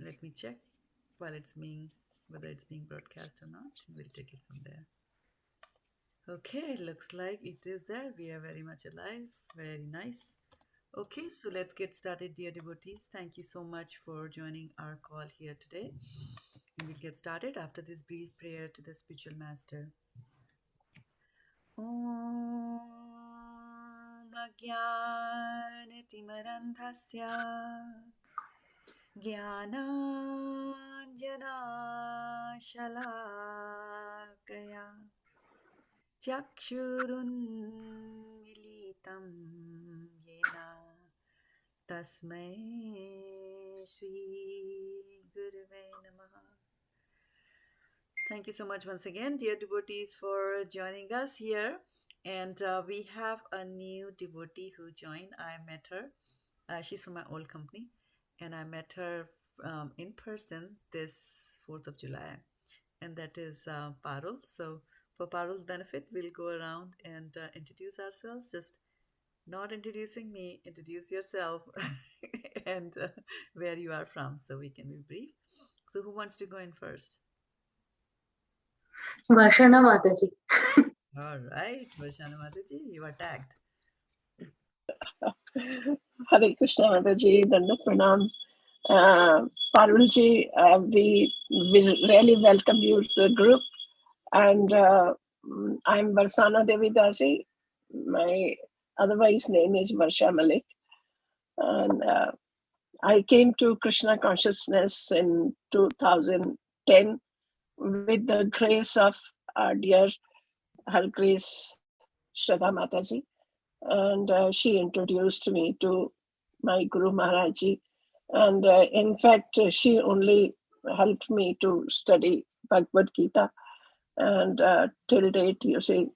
let me check while whether it's being broadcast or not. We'll take it from there. Okay, looks like it is there. We are very much alive. Very nice. Okay, so let's get started, dear devotees. Thank you so much for joining our call here today. And we'll get started after this brief prayer to the spiritual master. Om Ajnanatimarandhasya Jnananjanashalakaya Chakshurunmilitam Yena Tasmai Shri Gurave Namaha. Thank you so much once again, dear devotees, for joining us here. And we have a new devotee who joined. I met her. She's from my old company. And I met her in person this 4th of July. And that is Parul. So for Parul's benefit, we'll go around and introduce ourselves. Just not introducing me, introduce yourself and where you are from, so we can be brief. So who wants to go in first? Varshana Mataji. All right, Varshana Mataji, you are tagged. Hare Krishna Mataji, Danda Pranam. Parulji, we really welcome you to the group. And I'm Shraddha-devi Dasi. My otherwise name is Varsha Malik. And I came to Krishna consciousness in 2010 with the grace of our dear Her Grace Shraddha Mataji. And she introduced me to my Guru Maharaji. And in fact, she only helped me to study Bhagavad-gita. And till date, you see,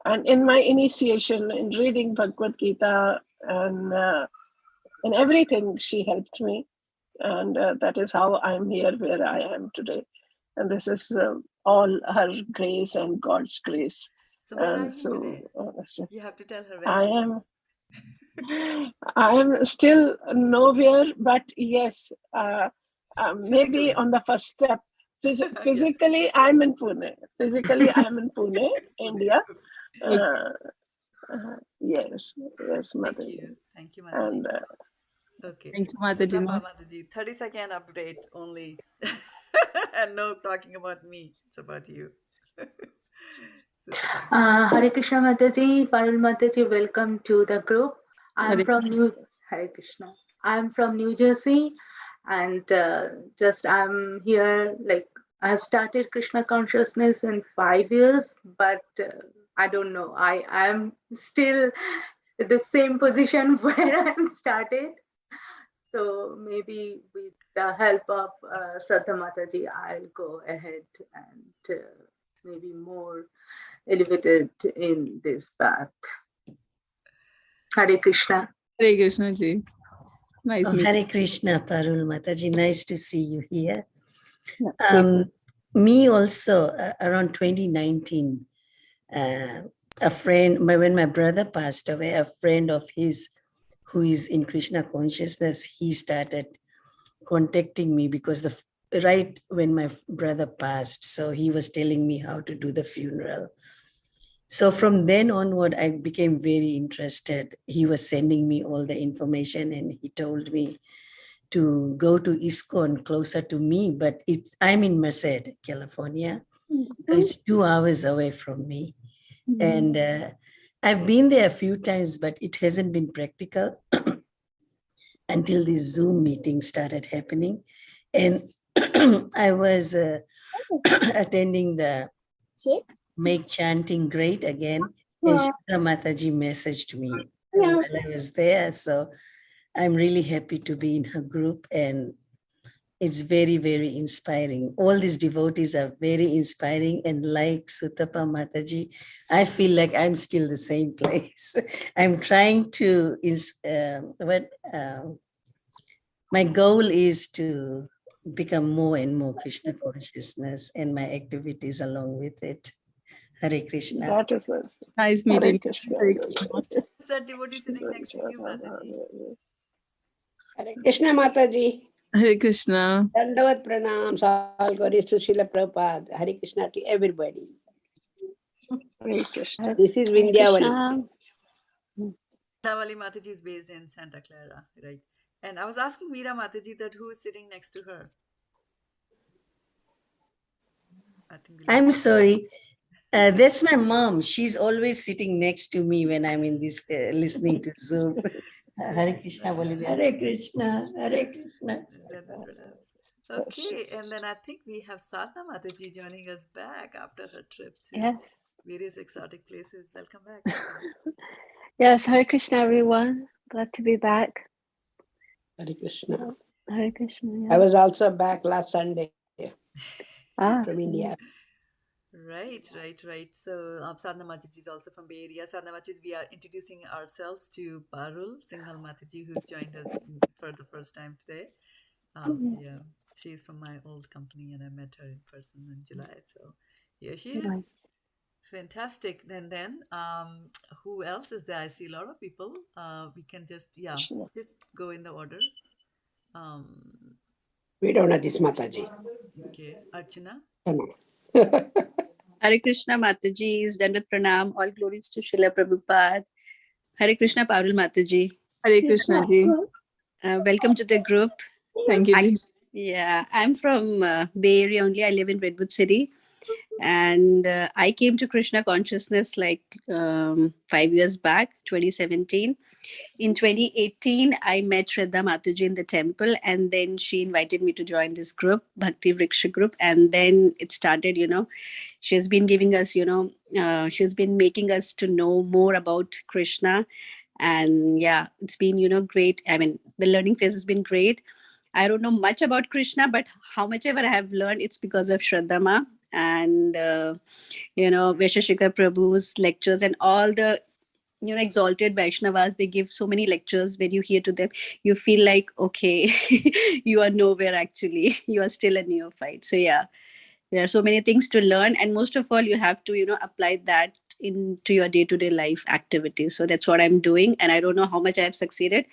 and in my initiation in reading Bhagavad-gita and in everything, she helped me. And that is how I'm here where I am today. And this is all her grace and God's grace. So where are you today? You have to tell her where I am still nowhere, but yes, maybe on the first step. Physically, I'm in Pune. India. Yes, Mataji. Thank you, Mataji. And, okay. Thank you, Mataji. Mataji, 30-second update only. And no talking about me. It's about you. Hare Krishna Mataji, Parul Mataji, welcome to the group. I'm from New Jersey, and I'm here. Like I started Krishna consciousness in 5 years, but I don't know. I am still at the same position where I started. So maybe with the help of Shraddha Mataji, I'll go ahead and maybe more elevated in this path. Hare Krishna. Hare Krishna ji. Nice Hare Krishna, Parul Mataji. Nice to see you here. Me also, around 2019, a friend, when my brother passed away, a friend of his who is in Krishna consciousness, he started contacting me because right when my brother passed, so he was telling me how to do the funeral. So from then onward, I became very interested. He was sending me all the information and he told me to go to ISKCON closer to me, but I'm in Merced, California. So it's 2 hours away from me. And I've been there a few times, but it hasn't been practical until this Zoom meeting started happening. And I was attending the Make Chanting Great Again. And Shraddha Mataji messaged me while I was there. So I'm really happy to be in her group, and it's very, very inspiring. All these devotees are very inspiring, and like Sutapa Mataji, I feel like I'm still the same place. I'm trying to, my goal is to become more and more Krishna consciousness, and my activities along with it. Hare Krishna. That is nice meeting. Is that devotee sitting next to you, Mataji? Hare Krishna Mataji. Hare Krishna. Dandavat pranams, all glories to Srila Prabhupada. Hare Krishna to everybody. Hare Krishna. This is Hare Vindhyavali. Krishna. Davali Mataji is based in Santa Clara, right? And I was asking Veera Mataji that who is sitting next to her. I think we'll I'm have to- sorry. That's my mom. She's always sitting next to me when I'm in this listening to Zoom. Hare Krishna, Bolide. Hare Krishna. Hare Krishna. Okay, and then I think we have Sadhana Mataji joining us back after her trip to Yes. various exotic places. Welcome back, Mataji. Yes. Hare Krishna, everyone. Glad to be back. Hare Krishna. Hare Krishna. I Yeah. was also back last Sunday Ah, from India. Right. So Sadhana Mataji is also from Bay Area. Sadhana Mataji, we are introducing ourselves to Parul Singhal Mataji, who's joined us for the first time today. Yeah, she's from my old company, and I met her in person in July. So here she is. nice. Fantastic. Then who else is there? I see a lot of people. We can just go in the order. We don't know this Mataji. Okay, Archana. Hare Krishna Mataji, Dandavat Pranam, all glories to Srila Prabhupada. Hare Krishna Parul Mataji. Hare Krishna ji. Welcome to the group. Thank you ji. Yeah, I'm from Bay Area only. I live in Redwood City. And I came to Krishna consciousness like 5 years back, 2017. In 2018, I met Shraddha Mataji in the temple, and then she invited me to join this group, Bhakti Vriksha group. And then it started, she has been giving us, she's been making us to know more about Krishna. And yeah, it's been, great. I mean, the learning phase has been great. I don't know much about Krishna, but how much ever I have learned, it's because of Shraddha Ma and, Vaisheshika Prabhu's lectures and all the exalted Vaishnavas. They give so many lectures. When you hear to them, you feel like, okay, you are nowhere actually. You are still a neophyte. So yeah, there are so many things to learn. And most of all, you have to, apply that into your day-to-day life activities. So that's what I'm doing. And I don't know how much I have succeeded,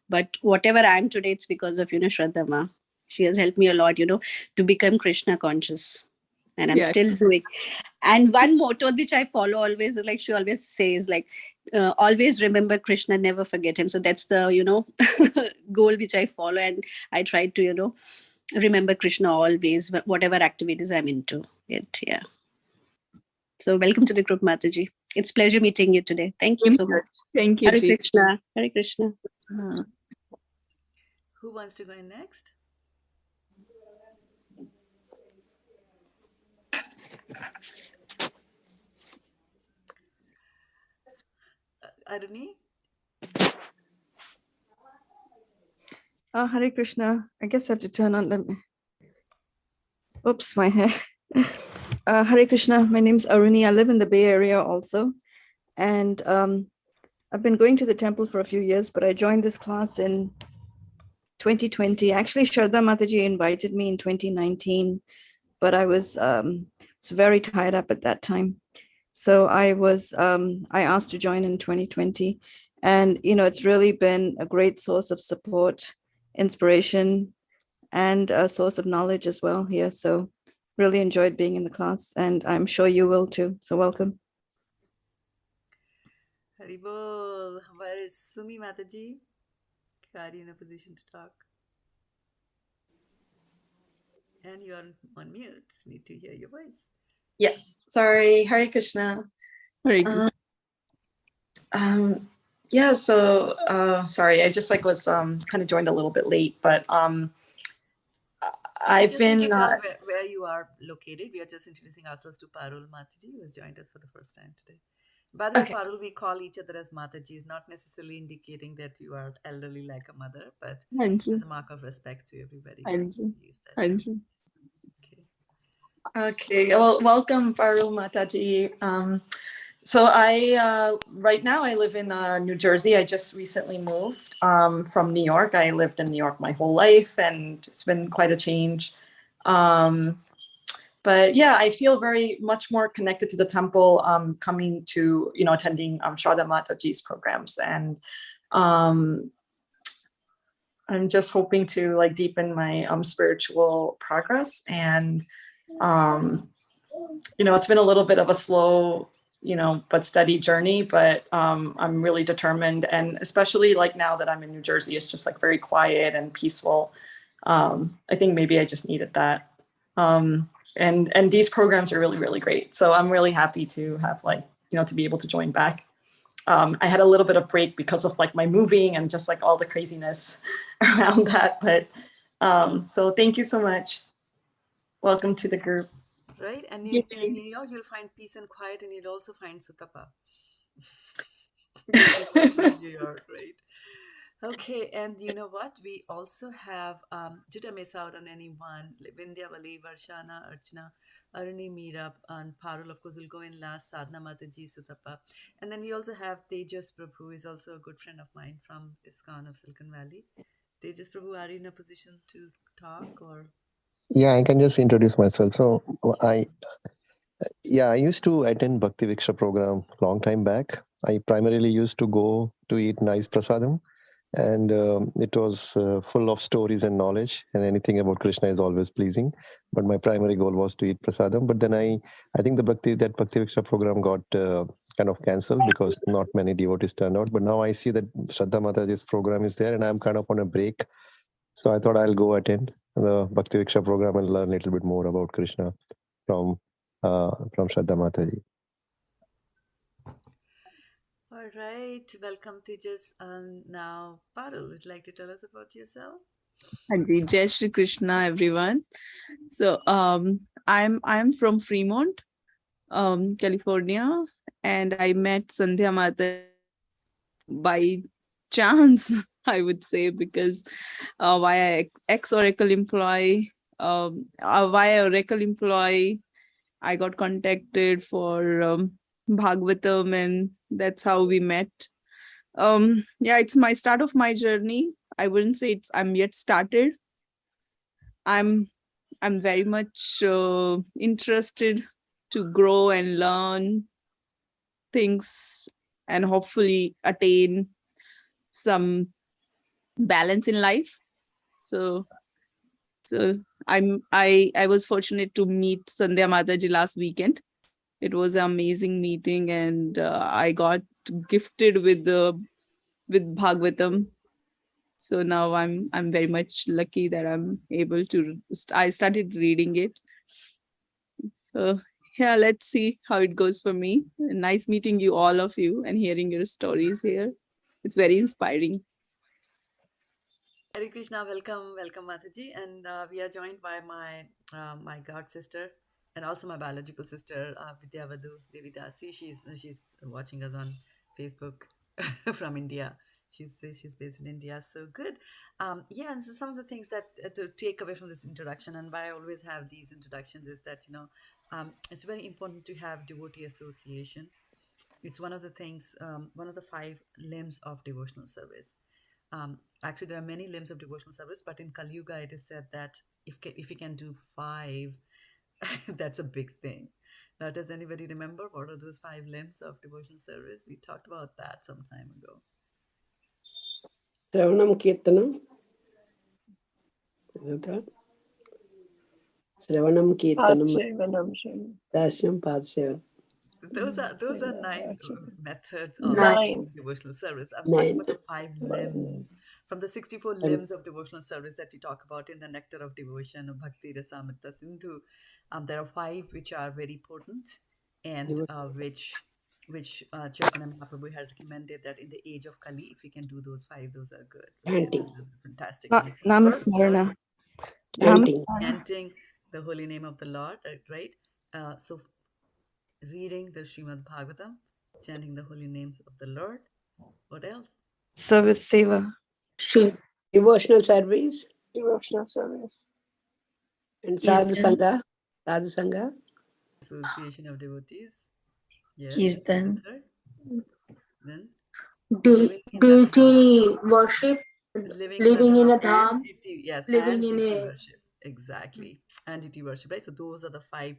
but whatever I am today, it's because of, Shraddha Ma. She has helped me a lot, to become Krishna conscious. And I'm still doing. And one motto which I follow always is like she always says, like, always remember Krishna, never forget him. So that's the, goal which I follow. And I try to, remember Krishna always, whatever activities I'm into it. Yeah. So welcome to the group, Mataji. It's pleasure meeting you today. Thank you so much. Thank you Hare ji. Krishna. Hare Krishna. Who wants to go in next? Aruni? Hare Krishna. I guess I have to turn on them. Oops, my hair. Hare Krishna. My name's Aruni. I live in the Bay Area also. And I've been going to the temple for a few years, but I joined this class in 2020. Actually, Shraddha Mataji invited me in 2019, but I was very tied up at that time. So I asked to join in 2020. And, it's really been a great source of support, inspiration, and a source of knowledge as well here. So really enjoyed being in the class, and I'm sure you will too. So welcome. Haribol. Where is Sumi Mataji? Are you in a position to talk? And you're on mute. Need to hear your voice. Yes. Sorry. Hare Krishna. Hare Krishna. Yeah. So sorry. I just was kind of joined a little bit late, but I've been tell where you are located. We are just introducing ourselves to Parul Mataji, who has joined us for the first time today. By the way, Parul, we call each other as Mataji, not necessarily indicating that you are elderly like a mother, but it's a mark of respect to everybody. Okay. Well, welcome, Parul Mataji. So right now I live in New Jersey. I just recently moved from New York. I lived in New York my whole life, and it's been quite a change. But yeah, I feel very much more connected to the temple, coming to, attending Shraddha Mataji's programs. And I'm just hoping to like deepen my spiritual progress. And it's been a little bit of a slow, but steady journey, but I'm really determined. And especially like now that I'm in New Jersey, it's just like very quiet and peaceful. I think maybe I just needed that. And these programs are really, really great. So I'm really happy to have like, to be able to join back. I had a little bit of break because of like my moving and just like all the craziness around that. But so thank you so much. Welcome to the group. Right? And in New York, you'll find peace and quiet, and you'll also find Sutapa. New York, right? Okay, and you know what? We also have, did I miss out on anyone? Vindhyavali, Varshana, Archana, Aruni, Meera, and Parul, of course, will go in last, Sadhana Mataji, Sutapa. And then we also have Tejas Prabhu, who is also a good friend of mine from ISKCON of Silicon Valley. Tejas Prabhu, are you in a position to talk or? Yeah, I can just introduce myself. So I used to attend Bhakti Viksha program long time back. I primarily used to go to eat nice prasadam, and it was full of stories and knowledge, and anything about Krishna is always pleasing. But my primary goal was to eat prasadam. But then I think the Bhakti Viksha program got kind of cancelled because not many devotees turned out. But now I see that Shraddha Mataji's program is there, and I'm kind of on a break. So I thought I'll go attend the Bhakti Viksha program and learn a little bit more about Krishna from Shraddha Mataji. All right, welcome Tejas. Now, Parul, would you like to tell us about yourself? Jai Shri Krishna, everyone. So I'm from Fremont, California, and I met Sandhya Mata by chance, I would say, because via ex-Oracle employee, via Oracle employee, I got contacted for Bhagavatam, and that's how we met. It's my start of my journey. I wouldn't say I'm yet started. I'm very much interested to grow and learn things and hopefully attain some balance in life. So I was fortunate to meet Sandhya Mataji last weekend. It was an amazing meeting, and I got gifted with Bhagavatam. So now I'm very much lucky that I'm able to. I started reading it. So yeah, let's see how it goes for me. Nice meeting you, all of you, and hearing your stories here. It's very inspiring. Hare Krishna, welcome Mataji, and we are joined by my god sister and also my biological sister Shraddha-devi Dasi. She's watching us on Facebook from India. She's based in India, so good. And so some of the things that to take away from this introduction, and why I always have these introductions, is that it's very important to have devotee association. It's one of the things, one of the 5 limbs of devotional service. Actually, there are many limbs of devotional service, but in Kali Yuga, it is said that if you can do 5, that's a big thing. Now, does anybody remember what are those 5 limbs of devotional service? We talked about that some time ago. Shravanam Kirtanam. Shravanam Kirtanam. Dasyam Padsevam. Those are 9 methods of 9 devotional service. I'm talking about the 5 limbs. From the 64 limbs of devotional service that we talk about in the Nectar of Devotion of Bhakti Rasamrita Sindhu, there are 5 which are very potent, and which Chaitanya Mahaprabhu had recommended that in the age of Kali, if we can do those 5, those are good. Right? Fantastic. Namasmarana. Chanting the holy name of the Lord, right? So reading the Srimad Bhagavatam, chanting the holy names of the Lord. What else? Service seva. Devotional service. And Kirtan. Sadhu Sangha. Association of devotees. Yes. Kirtan. Then deity worship, living in a dham, yes, living and in deity a worship. Exactly. And deity worship, right? So those are the 5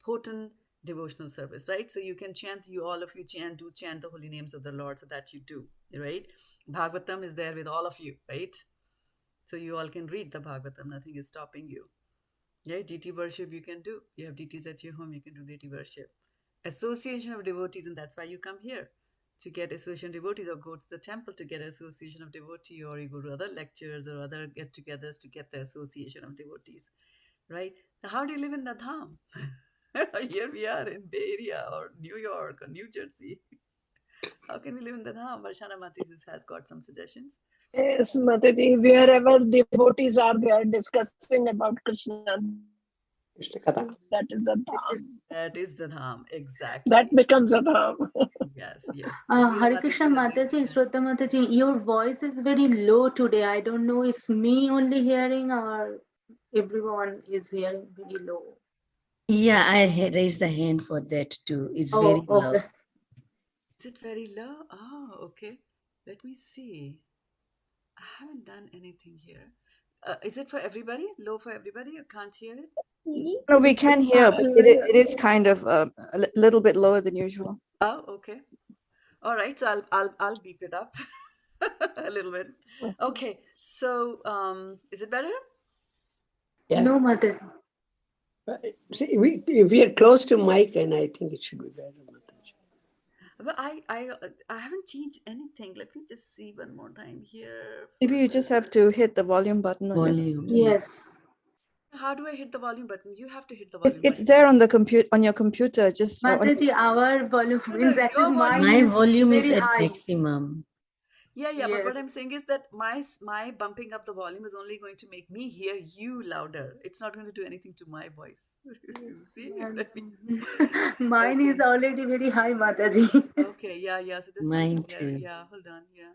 potent devotional service, right? So you can chant, all of you chant the holy names of the Lord, so that you do, right? Bhagavatam is there with all of you, right? So you all can read the Bhagavatam. Nothing is stopping you. Yeah, deity worship you can do. You have deities at your home, you can do deity worship. Association of devotees, and that's why you come here to get association of devotees, or go to the temple to get association of devotee, or you go to other lectures or other get-togethers to get the association of devotees, right? Now, how do you live in the dham? Here we are in Bay Area or New York or New Jersey. How can we live in the dham? Varshana Mati's has got some suggestions. Yes, Mataji, wherever devotees are there discussing about Krishna, that is a dham. That is the dham, exactly. That becomes a dham. Yes, yes. Hare Krishna Mataji, Shraddha Mataji, your voice is very low today. I don't know, it's me only hearing or everyone is hearing very low. Yeah, I had raised the hand for that too. It's very low. Okay. Is it very low? Oh, okay. Let me see. I haven't done anything here. Is it for everybody? Low for everybody? You can't hear it? No, we can hear, but it is kind of little bit lower than usual. Oh, okay. All right. So I'll beep it up a little bit. Okay. So is it better? Yeah. No, Mataji. See, we are close to mic, and I think it should be better. But I haven't changed anything. Let me just see one more time here. Maybe you just have to hit the volume button. Volume. Yes. How do I hit the volume button? You have to hit the volume It's button. there on the on your computer. Just Mataji, our volume means that your mine My is volume is very at high. maximum. Yeah, Yes. but what I'm saying is that my bumping up the volume is only going to make me hear you louder. It's not going to do anything to my voice. See? Mine is already very high, Mataji. Okay, yeah. So there's Mine something here. too. Yeah, hold on. Yeah.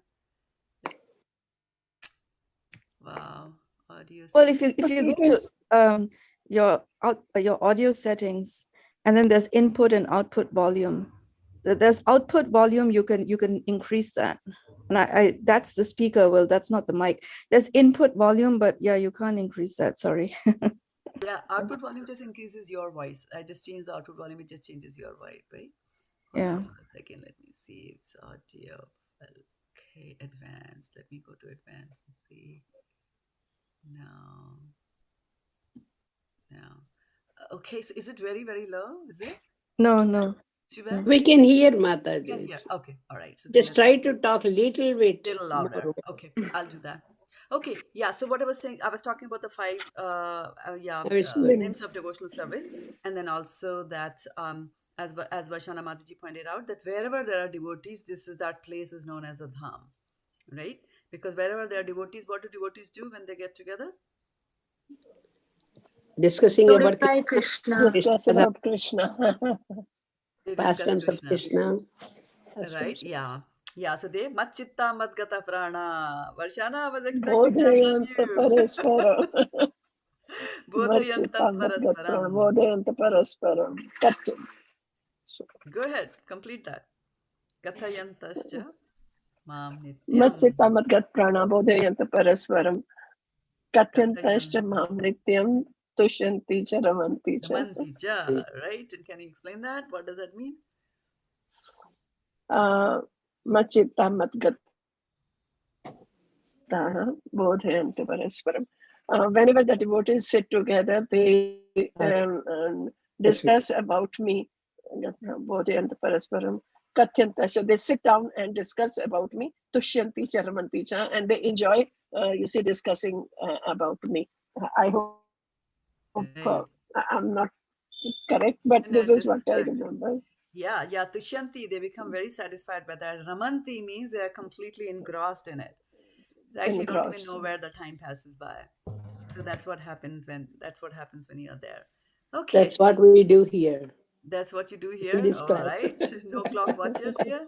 Wow. Audio. Well, if you go to your audio settings, and then there's input and output volume. There's output volume. You can increase that, and I that's the speaker. Well, that's not the mic. There's input volume, but yeah, you can't increase that. Sorry. Yeah, output volume just increases your voice. I just changed the output volume. It just changes your voice, right? Hold Yeah. on for a second. Let me see. It's audio. Okay, advanced. Let me go to advanced and see. No. Okay, so is it very, very low? Is it? No. Too bad? We can hear, Mataji. Can hear. Okay, all right. So Just try to talk a little bit louder. more. Okay, I'll do that. Okay, yeah. So what I was saying, I was talking about the five, names of devotional service, and then also that, as Varshana Mataji pointed out, that wherever there are devotees, that place is known as a dham, right? Because wherever there are devotees, what do devotees do when they get together? Discussing about Krishna. Discuss about Krishna. Pastimes of Krishna. Right? Yeah. So they Matchitta Madgata Prana. Varshana was expecting that from you. Bodhayantam Parasparam. Bodhayantam Parasparam. Go ahead, complete that. Kathayantascha Mam Nityam. Matchitta Madgat Prana Bodhayantam Parasparam. Katyantascha Mam Nityam. Tushanti cha Ramanti cha. Ramanti cha, right? And can you explain that? What does that mean? Machitta Madgat Prana Bodhayantam Parasparam. Whenever the devotees sit together, they discuss about me. Bodhayantam Parasparam. Katyantascha. They sit down and discuss about me. Tushyanti cha Ramanti cha. And they enjoy, discussing about me. I hope I'm not correct, but this is what I remember. Yeah, Tushyanti, they become very satisfied by that. Ramanti means they are completely engrossed in it. Right? You don't even know where the time passes by. So that's what happens when you are there. Okay. That's what we do here. That's what you do here? All right. No clock watchers here?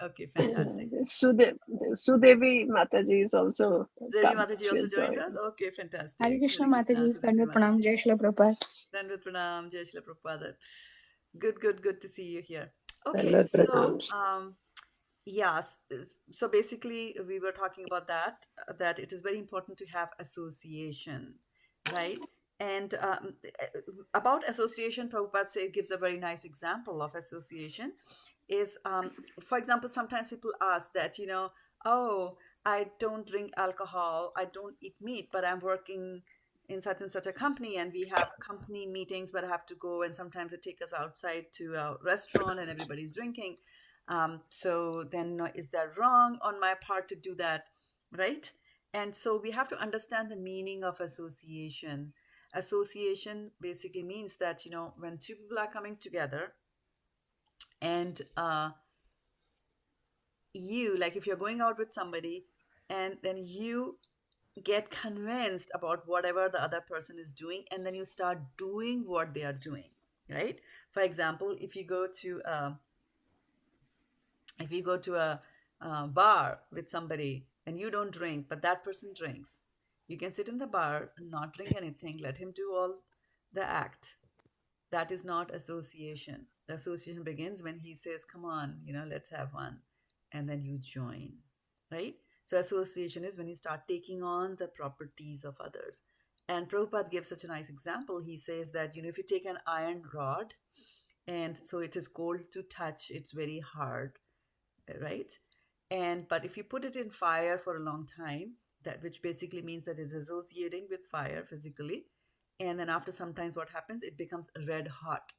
Okay, fantastic. Sudevi Mataji is also. Devi Mataji also joined us? Okay, fantastic. Hare Krishna Mataji, Dandavat Pranam, Jai Shri Prabhupada. Dandavat Pranam, Jai Shri Prabhupada. Good to see you here. Okay, so so basically we were talking about that it is very important to have association, right? And about association, Prabhupada gives a very nice example of association is, for example, sometimes people ask that, I don't drink alcohol, I don't eat meat, but I'm working in such and such a company and we have company meetings, but I have to go, and sometimes they take us outside to a restaurant and everybody's drinking. So then is that wrong on my part to do that, right? And so we have to understand the meaning of association. Association basically means that, when two people are coming together and like if you're going out with somebody and then you get convinced about whatever the other person is doing, and then you start doing what they are doing, right? For example, if you go to a bar with somebody and you don't drink but that person drinks, you can sit in the bar and not drink anything, let him do all the act. That is not association. The association begins when he says, come on, let's have one, and then you join, right? So association is when you start taking on the properties of others. And Prabhupada gives such a nice example. He says that, if you take an iron rod and so it is cold to touch, it's very hard, right? But if you put it in fire for a long time, that which basically means that it's associating with fire physically, and then after some time what happens, it becomes red hot,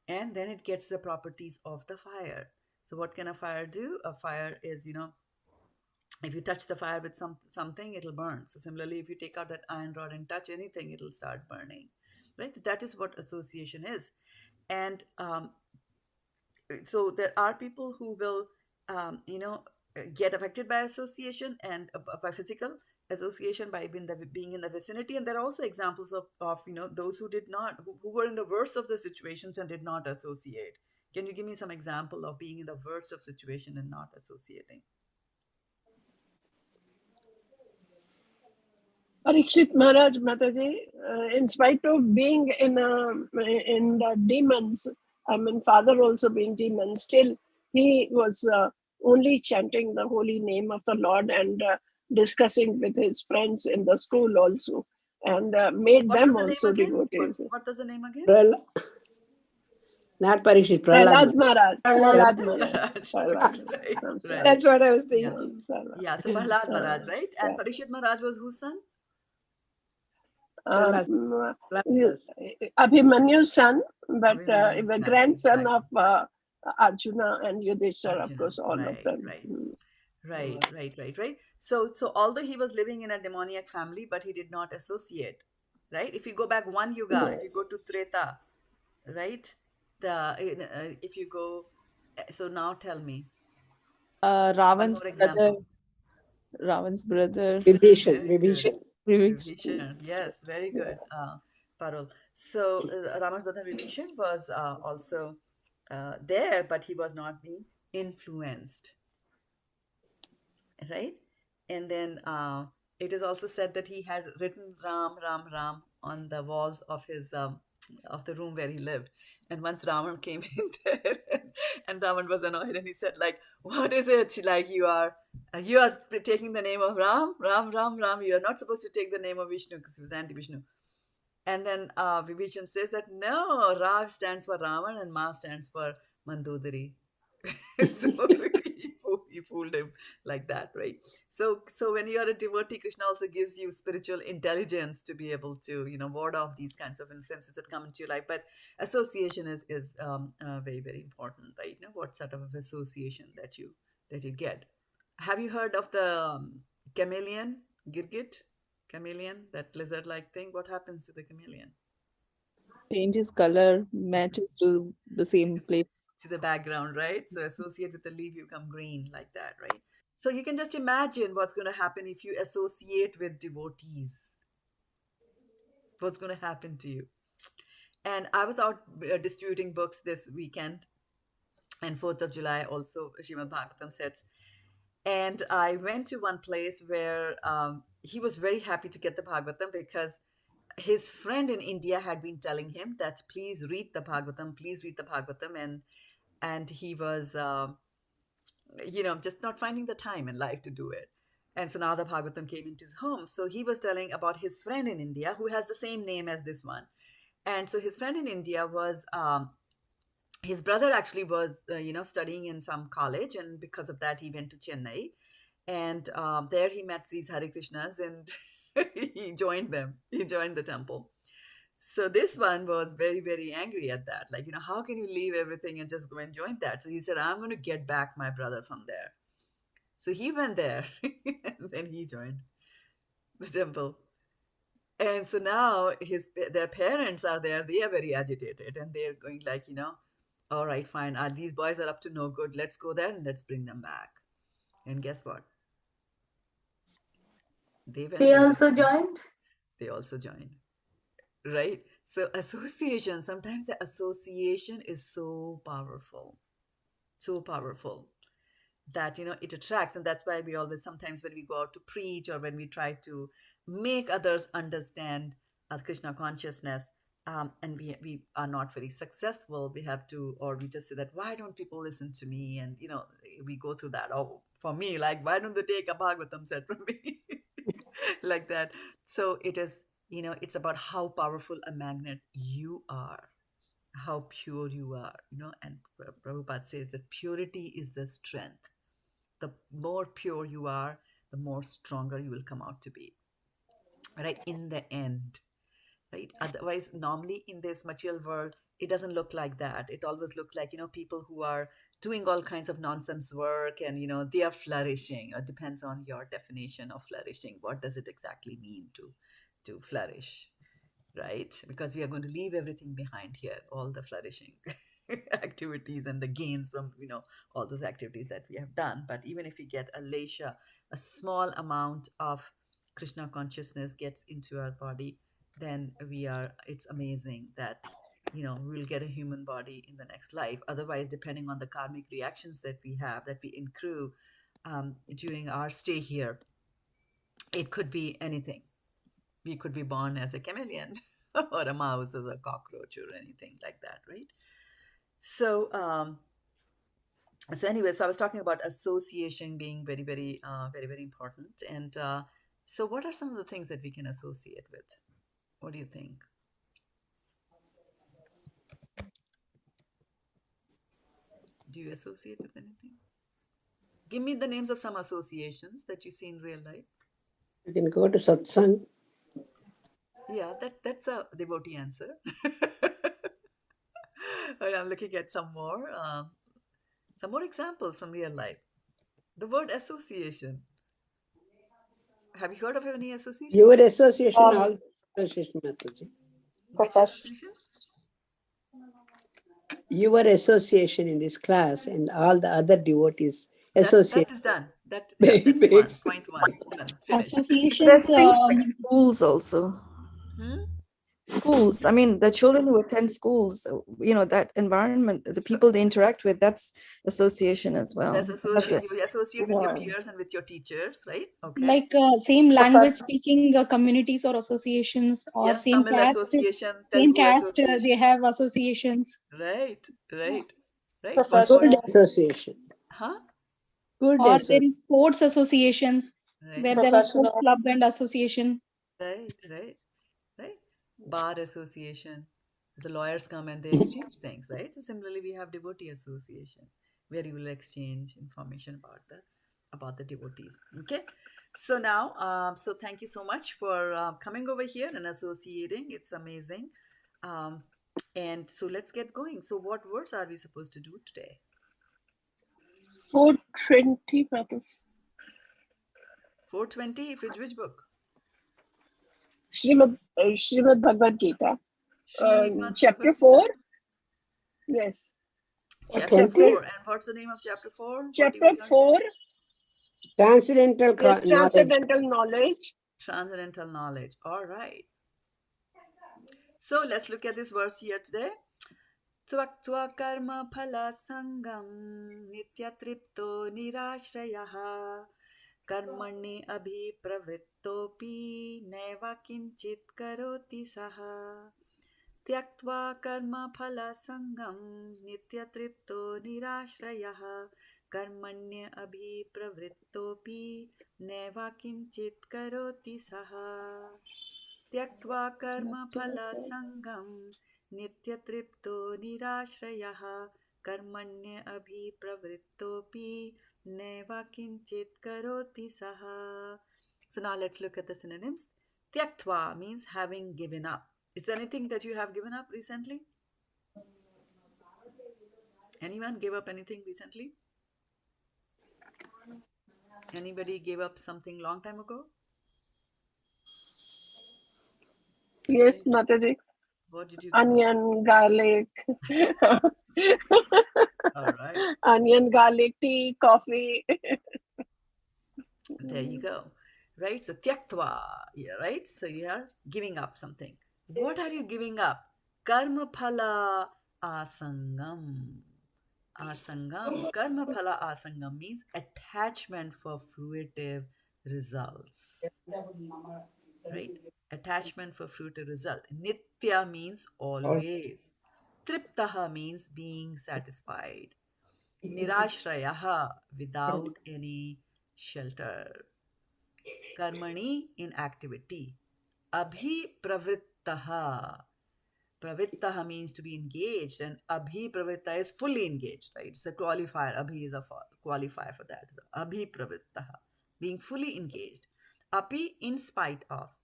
and then it gets the properties of the fire. So what can a fire do? A fire is, if you touch the fire with something, it'll burn. So similarly, if you take out that iron rod and touch anything, it'll start burning, right? That is what association is. And so there are people who will get affected by association and by physical association by being in the vicinity, and there are also examples of those who did not, who were in the worst of the situations and did not associate. Can you give me some example of being in the worst of situation and not associating? Parikshit Maharaj, Mataji, in spite of being in the demons, father also being demon, still he was only chanting the holy name of the Lord and discussing with his friends in the school also, and made What them was the name also again? devotees. What was the name again? Not Parikshit, Prahlad Prahlad. Maharaj. Prahlad Prahlad Maharaj. Maharaj. Prahlad Right, Maharaj. right. That's what I was Yeah. thinking. Yeah, so Prahlad Maharaj, right? And Parikshit Maharaj was whose son? Abhimanyu's son, but Abhimanyu's the son, grandson exactly. of Arjuna and Yudhishthira, of Arjuna. course, all of them. Right. So although he was living in a demoniac family, but he did not associate, right? If you go back one yuga, if you go to Treta, right? If you go, so now tell me. One Ravan's more brother. example. Ravan's brother. Vibhishan. Very good. Vibhishan. Vibhishan. Yes, very good, Parul. So Rama's brother Vibhishan was also there, but he was not being influenced, right? And then it is also said that he had written Ram, Ram, Ram on the walls of his of the room where he lived. And once Ravan came in there, and Ravan was annoyed, and he said, like, "What is it? Like you are taking the name of Ram, Ram, Ram, Ram. You are not supposed to take the name of Vishnu because he was anti-Vishnu." And then Vibhishan says that no, Ra stands for Ravan and Ma stands for Mandodari. So he fooled him like that, right? So when you are a devotee, Krishna also gives you spiritual intelligence to be able to ward off these kinds of influences that come into your life. But association is very, very important, right? What sort of association that you get. Have you heard of the chameleon, Girgit? Chameleon, that lizard-like thing. What happens to the chameleon? Changes color, matches to the same place. To the background, right? So associate with the leaf, you come green like that, right? So you can just imagine what's going to happen if you associate with devotees. What's going to happen to you? And I was out distributing books this weekend, and 4th of July also Srimad Bhagavatam sets. And I went to one place where he was very happy to get the Bhagavatam because his friend in India had been telling him that please read the Bhagavatam, and he was just not finding the time in life to do it. And so now the Bhagavatam came into his home. So he was telling about his friend in India who has the same name as this one. And so his friend in India was his brother actually was studying in some college, and because of that he went to Chennai. And there he met these Hare Krishnas, and he joined them. He joined the temple. So this one was very, very angry at that. Like, how can you leave everything and just go and join that? So he said, I'm going to get back my brother from there. So he went there and then he joined the temple. And so now their parents are there. They are very agitated, and they're going like, all right, fine. These boys are up to no good. Let's go there and let's bring them back. And guess what? They went They there. also joined. They also joined. Right? So association, sometimes the association is so powerful that it attracts. And that's why we always, sometimes when we go out to preach or when we try to make others understand Krishna consciousness, and we are not very successful, we have to, or we just say that, why don't people listen to me? And we go through that. Oh, for me, like, why don't they take a Bhagavatam set from me? Like that. So it is, it's about how powerful a magnet you are, how pure you are, and Prabhupada says that purity is the strength. The more pure you are, the more stronger you will come out to be, right? In the end, right? Otherwise, normally in this material world, it doesn't look like that. It always looks like, people who are doing all kinds of nonsense work, and, they are flourishing. It depends on your definition of flourishing. What does it exactly mean to flourish? Right? Because we are going to leave everything behind here, all the flourishing activities and the gains from, all those activities that we have done. But even if we get a lesha, a small amount of Krishna consciousness gets into our body, then it's amazing that, we'll get a human body in the next life. Otherwise, depending on the karmic reactions that we have, that we accrue during our stay here, it could be anything. We could be born as a chameleon or a mouse, as a cockroach, or anything like that, right? So anyway, so I was talking about association being very, very, very, very important. And so what are some of the things that we can associate with? What do you think? Do you associate with anything? Give me the names of some associations that you see in real life. You can go to satsang. Yeah, that's a devotee answer. And I'm looking at some more examples from real life. The word association. Have you heard of any association? Your association, all association, Mataji. Which association? Your association in this class and all the other devotees associate. That is done. That's one. Point one. Done. Finished. There's Associations. things like schools also. Schools. I mean, the children who attend schools, that environment, the people they interact with, that's association as well. That's association. You associate with your peers and with your teachers, right? Okay. Like same language speaking communities or associations, or same Tamil caste. association, Same Telugu caste, association. they have associations. Right. Good association. Huh? Good Or association. there is sports associations, Right. where there are sports club and association. Right. Bar association. The lawyers come and they exchange things, right? So similarly, we have devotee association, where you will exchange information about the devotees. Okay. So now, so thank you so much for coming over here and associating. It's amazing. And so let's get going. So what words are we supposed to do today? 420, brothers. 420, which book? Srimad Bhagavad-gita. Chapter 4. Yes. Chapter 4. And what's the name of chapter 4? Chapter 4. Transcendental knowledge. Transcendental knowledge. All right. So let's look at this verse here today. Tvaktva karma phala sangam nityatripto nirashrayaha karmani abhipravrittopi neva kinchit karoti saha. Tyaktva karma phala sangam nityatripto nirashrayaha karmanya abhipravrittopi neva kinchit karoti saha. Tyaktva karma phala sangam nityatripto nirashrayah karmanya abhipravrittopi neva kinchit karoti saha. So now let's look at the synonyms. Tyaktva means having given up. Is there anything that you have given up recently? Anyone gave up anything recently? Anybody gave up something long time ago? Yes, Mataji. What did you give up? Onion, garlic. All right. Onion, garlic, tea, coffee. There you go. Right? So tyaktva, yeah, right? So you are giving up something. What are you giving up? Karma phala asangam. Asangam. Karma phala asangam means attachment for fruitive results. Right? Attachment for fruitive result. Nitya means always. Triptaha means being satisfied. Nirashrayaha, without any shelter. Karmani, in activity. Abhi pravittaha. Pravittaha means to be engaged, and abhi pravitta is fully engaged, right? It's a qualifier. Abhi is a qualifier for that. Abhi pravittaha, being fully engaged. Api, in spite of.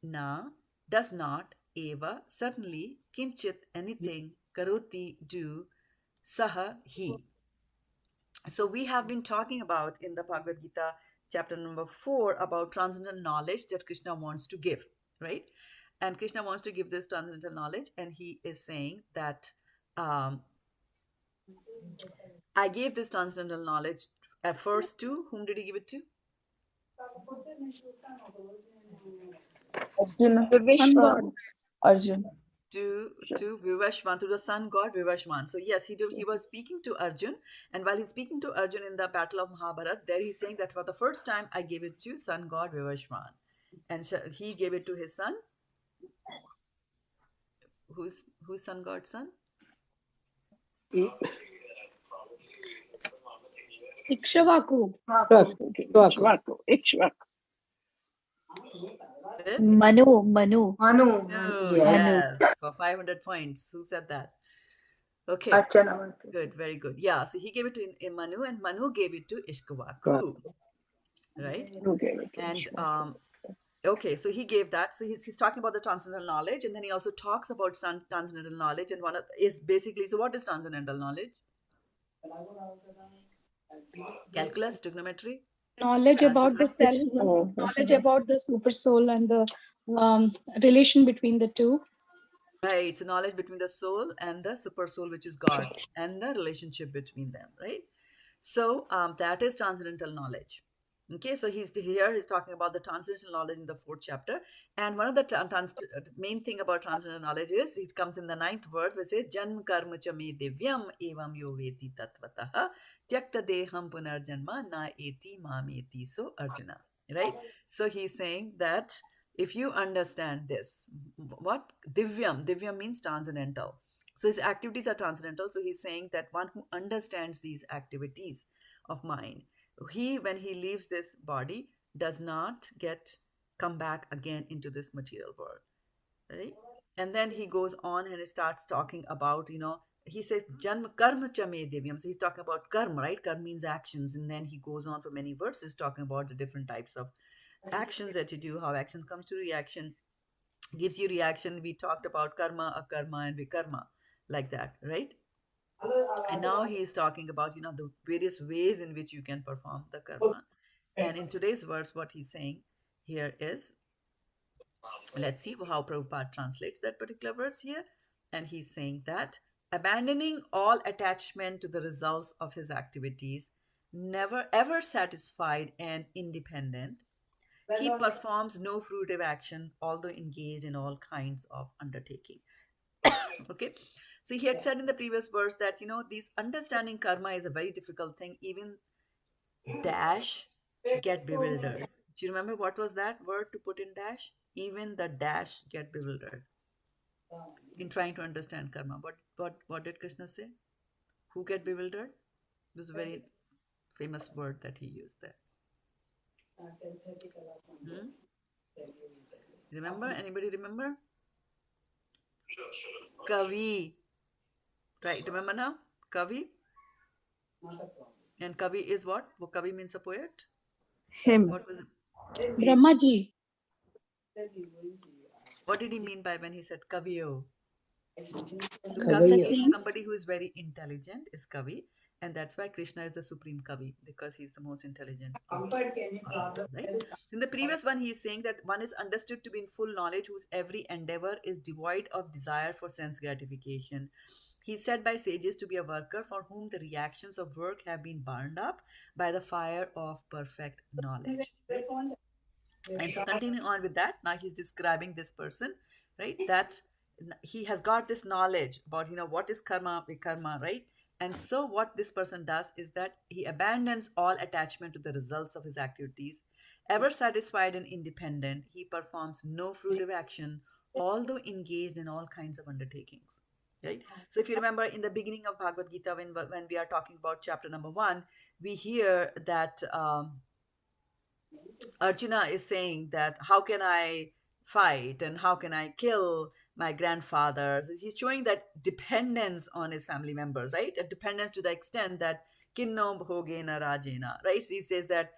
Na, does not. Eva, certainly. Kinchit, anything. Karoti, do. Saha, he. So we have been talking about in the Bhagavad Gita chapter number 4 about transcendental knowledge that Krishna wants to give, right? And Krishna wants to give this transcendental knowledge, and he is saying that I gave this transcendental knowledge at first to whom did he give it to? Vishwan. Arjun. To Vivashvan, to the sun god Vivashvan. So yes, he was speaking to Arjun, and while he's speaking to Arjun in the battle of Mahabharat, there he's saying that for the first time I gave it to sun god Vivashvan, and he gave it to his son. Who's sun god's son? Ikshvaku. Ikshvaku. Manu. Yes, for 500 points. Who said that? Okay. Good, very good. Yeah, so he gave it to Manu, and Manu gave it to Ishkavaku. Right? And okay, so he gave that. So he's talking about the transcendental knowledge, and then he also talks about transcendental knowledge, and is basically, so what is transcendental knowledge? Calculus, trigonometry? Knowledge about the self, knowledge about the super soul, and the relation between the two. Right, so knowledge between the soul and the super soul, which is God, and the relationship between them, right? So that is transcendental knowledge. Okay, so he's talking about the transcendental knowledge in the 4th chapter, and one of the main thing about transcendental knowledge is it comes in the 9th verse, which says Janma karma cha me divyam evam yo veti tatvatah tyakta deham punarjanma na eti mameti. So Arjuna, right? So he's saying that if you understand this, what divyam means transcendental. So his activities are transcendental. So he's saying that one who understands these activities of mind, when he leaves this body, does not come back again into this material world, right? And then he goes on and he starts talking about, he says janma karma cha me divyam. So he's talking about karma, right? Karma means actions, and then he goes on for many verses talking about the different types of actions that you do, how actions comes to reaction, gives you reaction. We talked about karma, akarma, and vikarma, like that, right? And now he is talking about, the various ways in which you can perform the karma. And in today's verse, what he's saying here is, let's see how Prabhupada translates that particular verse here. And he's saying that abandoning all attachment to the results of his activities, never ever satisfied and independent, he performs no fruitive action, although engaged in all kinds of undertaking. Okay, so he had said in the previous verse that these understanding karma is a very difficult thing. Even dash get bewildered. Do you remember what was that word to put in dash? Even the dash get bewildered in trying to understand karma. What did Krishna say? Who get bewildered? It was a very famous word that he used there. Remember? Anybody remember? Kavi. Right, remember now? Kavi? And Kavi is what? Kavi means a poet? Him. What was it? Brahmaji. What did he mean by when he said Kaviyo? So The Kavi is saints. somebody who is very intelligent, is Kavi. And that's why Krishna is the supreme Kavi, because he's the most intelligent of all, right? In the previous one, he is saying that one is understood to be in full knowledge, whose every endeavor is devoid of desire for sense gratification. He is said by sages to be a worker for whom the reactions of work have been burned up by the fire of perfect knowledge. Right? And so continuing on with that, now he's describing this person, right? That he has got this knowledge about, what is karma, vikarma, right? And so what this person does is that he abandons all attachment to the results of his activities. Ever satisfied and independent, he performs no fruitive action, although engaged in all kinds of undertakings. Right? So if you remember in the beginning of Bhagavad-gita, when we are talking about chapter number 1, we hear that Arjuna is saying that how can I fight and how can I kill my grandfathers? He's showing that dependence on his family members, right? A dependence to the extent that kinno bhogena rajena, right? So he says that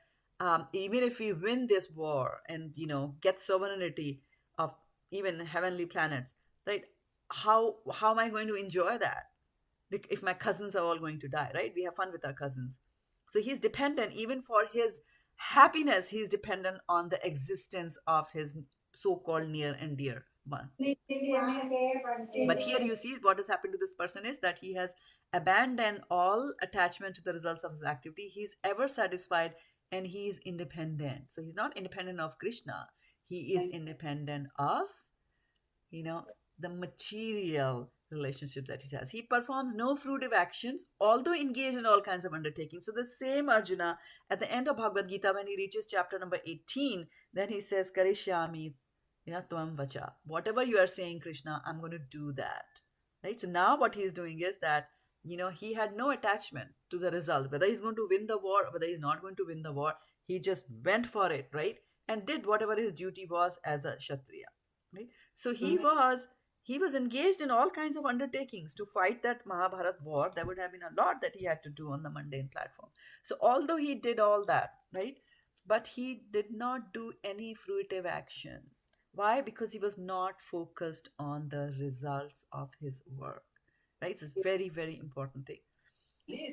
even if we win this war and get sovereignty of even heavenly planets, right? How am I going to enjoy that if my cousins are all going to die, right? We have fun with our cousins. So he's dependent, even for his happiness, he's dependent on the existence of his so-called near and dear one. But here you see what has happened to this person is that he has abandoned all attachment to the results of his activity. He's ever satisfied and he is independent. So he's not independent of Krishna. He is independent of, the material relationship that he has. He performs no fruitive actions, although engaged in all kinds of undertakings. So the same Arjuna, at the end of Bhagavad Gita, when he reaches chapter number 18, then he says, Karishyami tvam vacha. Whatever you are saying, Krishna, I'm going to do that. Right? So now what he is doing is that, he had no attachment to the result, whether he's going to win the war, whether he's not going to win the war. He just went for it, right? And did whatever his duty was as a Kshatriya. Right? So he was engaged in all kinds of undertakings to fight that Mahabharat war. There would have been a lot that he had to do on the mundane platform. So although he did all that, right, but he did not do any fruitive action. Why? Because he was not focused on the results of his work. Right? It's a very, very important thing.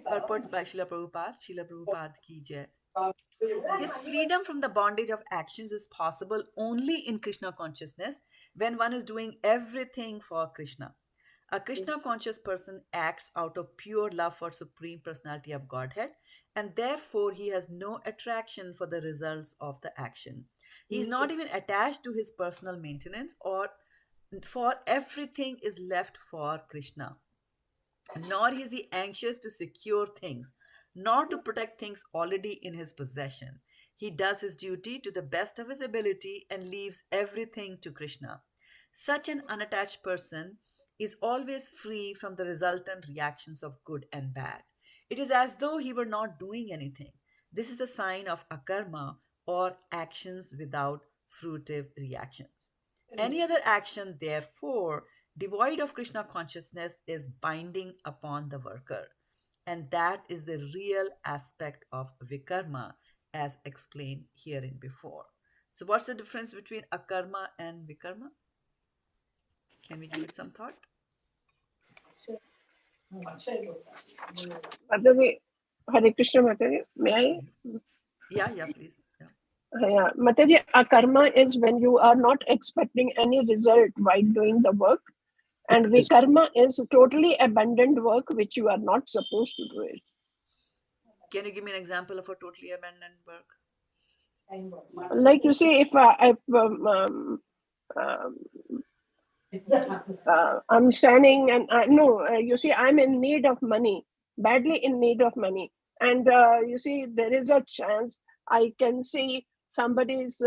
Purport by Srila Prabhupada ki jai. His freedom from the bondage of actions is possible only in Krishna consciousness when one is doing everything for Krishna. A Krishna conscious person acts out of pure love for Supreme Personality of Godhead, and therefore he has no attraction for the results of the action. He is not even attached to his personal maintenance, or for everything is left for Krishna. Nor is he anxious to secure things, nor to protect things already in his possession. He does his duty to the best of his ability and leaves everything to Krishna. Such an unattached person is always free from the resultant reactions of good and bad. It is as though he were not doing anything. This is the sign of akarma, or actions without fruitive reactions. Any other action, therefore, devoid of Krishna consciousness is binding upon the worker. And that is the real aspect of vikarma, as explained herein before. So what's the difference between akarma and vikarma? Can we give it some thought? Mataji, Hare Krishna Mataji, may I? Yeah, please. Yeah, Mataji, akarma is when you are not expecting any result while doing the work, and vikarma is totally abandoned work which you are not supposed to do it. Can you give me an example of a totally abandoned work? Like you see, if I'm standing and you see, I'm in need of money, badly in need of money, and you see, there is a chance I can see somebody is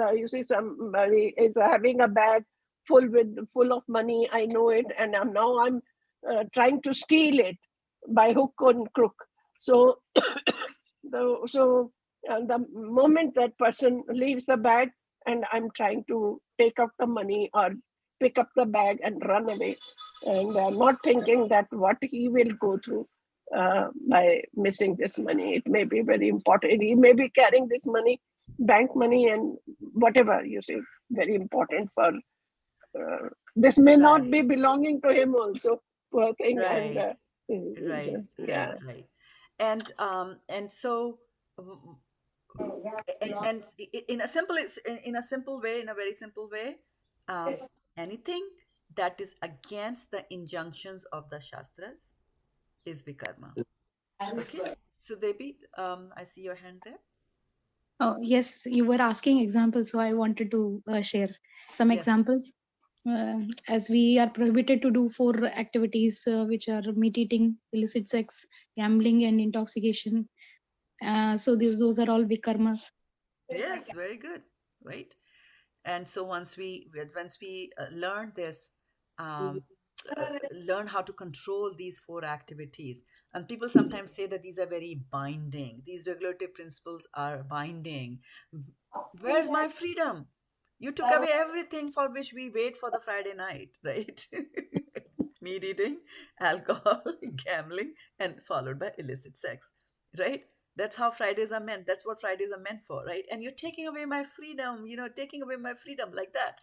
having a bag full of money. I know it, and now I'm trying to steal it by hook and crook. So, the moment that person leaves the bag, and I'm trying to take up the money or pick up the bag and run away, and not thinking that what he will go through. by missing this money. It may be very important. He may be carrying this money, bank money, and whatever, you see, very important for. This may not be belonging to him also, poor thing. Right. And Right. yeah. Right. And so and in a simple way, in a very simple way, anything that is against the injunctions of the shastras is vikarma. Okay, so Devi, I see your hand there. Oh, yes, you were asking examples, so I wanted to share some Yes. examples. As we are prohibited to do 4 activities, which are meat eating, illicit sex, gambling, and intoxication. So those are all vikarmas. Yes, very good. Right. And so once we learn this, um, learn how to control these 4 activities, and people sometimes say that these are very binding, these regulative principles are binding. Where's my freedom? You took away everything for which we wait for the Friday night, right? Meat eating, alcohol, gambling, and followed by illicit sex, right? That's how Fridays are meant. That's what Fridays are meant for, right? And you're taking away my freedom, taking away my freedom like that.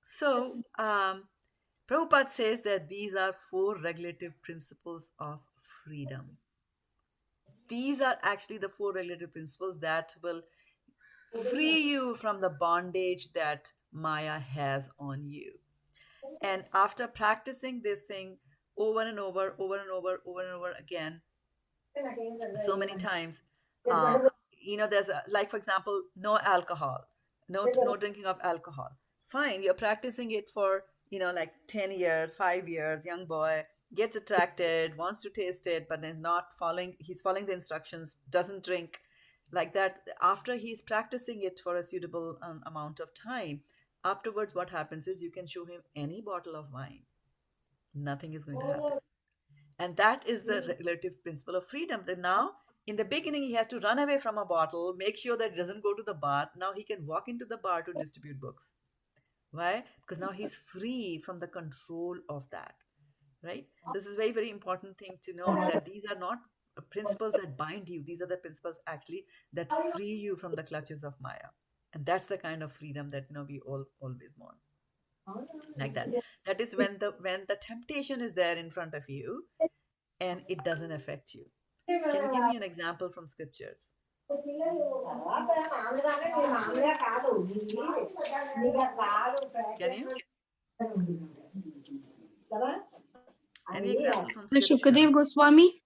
So, Prabhupada says that these are 4 regulative principles of freedom. These are actually the 4 regulative principles that will free you from the bondage that Maya has on you. And after practicing this thing over and over, over and over, over and over again, so many times, there's like, for example, no alcohol, no drinking of alcohol. Fine, you're practicing it for like 10 years, 5 years. Young boy gets attracted, wants to taste it, but then he's following the instructions, doesn't drink like that. After he's practicing it for a suitable amount of time, afterwards what happens is you can show him any bottle of wine, nothing is going to happen. And that is the relative principle of freedom. That now, in the beginning, he has to run away from a bottle, make sure that he doesn't go to the bar. Now he can walk into the bar to distribute books. Why? Because now he's free from the control of that, right? This is very, very important thing to note, that these are not principles that bind you. These are the principles actually that free you from the clutches of Maya. And that's the kind of freedom that we all always want. Like that. That is when the temptation is there in front of you and it doesn't affect you. Can you give me an example from scriptures? Can you? Any example from scripture? Shukadev Goswami.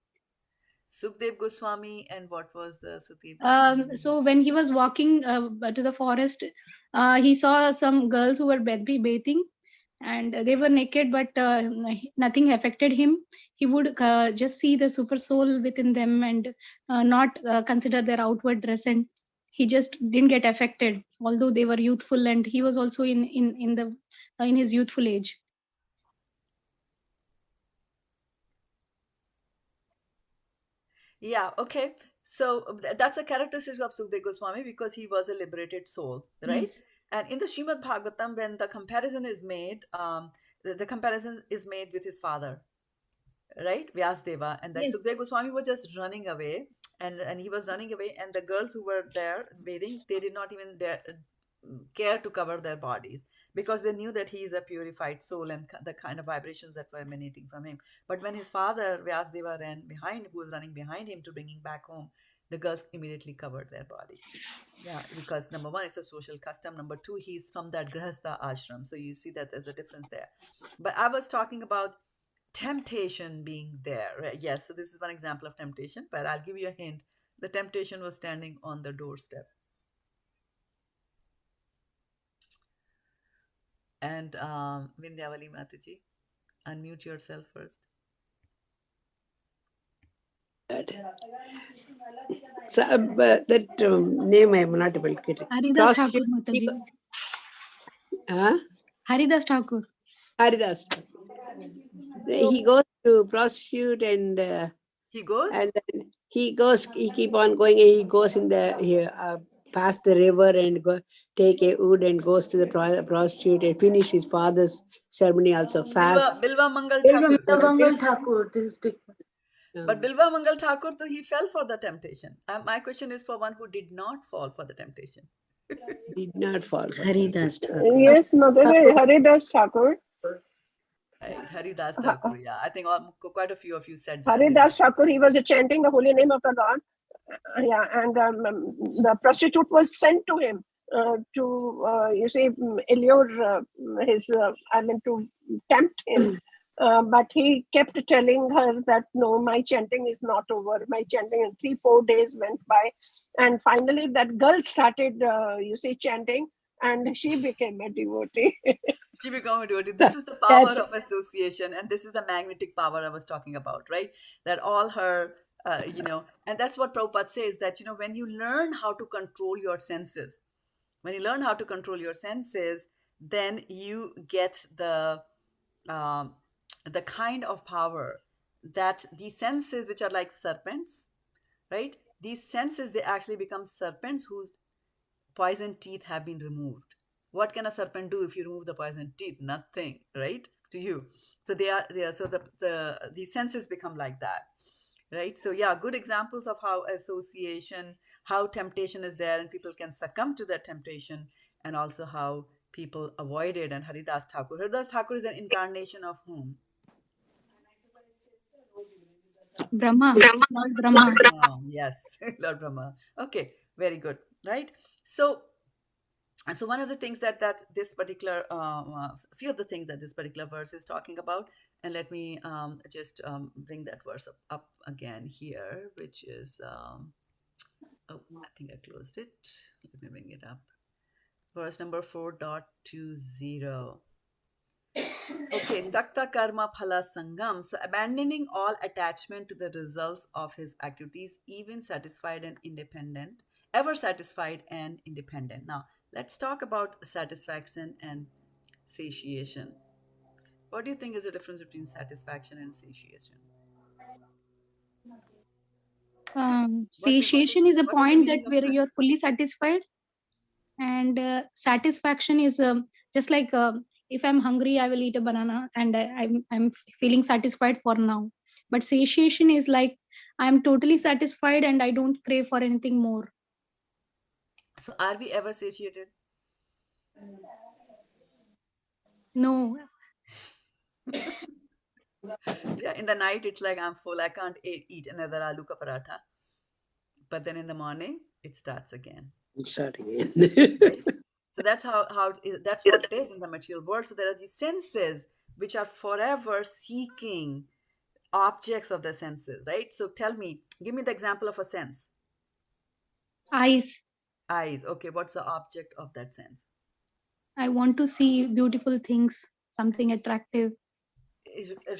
Sukdev Goswami, and what was the Sukdev Goswami? So when he was walking to the forest, he saw some girls who were bathing, and they were naked, but nothing affected him. He would just see the super soul within them and not consider their outward dress, and he just didn't get affected, although they were youthful, and he was also in his youthful age. Yeah, okay. So that's a characteristic of Sukdev Goswami, because he was a liberated soul, right? Yes. And in the Srimad Bhagavatam, when the comparison is made, the comparison is made with his father, right? Vyasdeva. And that Yes. Sukdev Goswami was just running away, and he was running away, and the girls who were there bathing, they did not even care to cover their bodies, because they knew that he is a purified soul and the kind of vibrations that were emanating from him. But when his father Vyasdeva who was running behind him to bring him back home, the girls immediately covered their body. Yeah, because number one, it's a social custom. Number two, he's from that Grihastha ashram. So you see that there's a difference there. But I was talking about temptation being there, right? Yes, so this is one example of temptation, but I'll give you a hint. The temptation was standing on the doorstep. And Vindyavali Mataji, unmute yourself first. So, that name I am not able to get it. Haridas Thakur Mataji. Huh? Haridas Thakur. Haridas. He goes to prostitute and he goes? And then he keep on going, and he goes in past the river and take a wood and goes to the prostitute and finish his father's ceremony also fast. Bilva Mangal Thakur. Mangal Thakur, this is different. But Bilva Mangal Thakur, though, he fell for the temptation. My question is for one who did not fall for the temptation. Did not fall. Haridas Thakur. Yes, Mother, Haridas Thakur. Right, Haridas Thakur. Yeah, I think quite a few of you said Haridas Thakur, he was chanting the holy name of the Lord. Yeah, and the prostitute was sent to him to, you see, allure his, to tempt him. But he kept telling her that no, my chanting is not over. My chanting, and 3-4 days went by, and finally that girl started, chanting, and she became a devotee. She became a devotee. This is the power of association, and this is the magnetic power I was talking about, right? That all her, and that's what Prabhupada says, that, when you learn how to control your senses, then you get the kind of power that these senses, which are like serpents, right? These senses, they actually become serpents whose poison teeth have been removed. What can a serpent do if you remove the poison teeth? Nothing, right? To you. So these senses become like that, right? So yeah, good examples of how association, how temptation is there and people can succumb to that temptation, and also how people avoid it. And Haridas Thakur is an incarnation of whom? Brahma, Lord Brahma. Yes, Lord Brahma. Okay, very good, right? So one of the things that this particular a few of the things that this particular verse is talking about, and let me just bring that verse up again here, which is I think I closed it. Let me bring it up. Verse number 4.20. Okay, Takta Karma Phala Sangam. So abandoning all attachment to the results of his activities, even satisfied and independent, ever satisfied and independent. Now, let's talk about satisfaction and satiation. What do you think is the difference between satisfaction and satiation? Satiation is a what is the point that meaning of where you're fully satisfied, and satisfaction is just like if I'm hungry, I will eat a banana, and I'm feeling satisfied for now. But satiation is like I'm totally satisfied and I don't crave for anything more. So are we ever satiated? No. Yeah, in the night it's like I'm full, I can't eat another aloo ka paratha. But then in the morning it starts again. Right? So that's that's what it is in the material world. So there are these senses which are forever seeking objects of the senses, right? So tell me, give me the example of a sense. Eyes. Okay, what's the object of that sense? I want to see beautiful things, something attractive.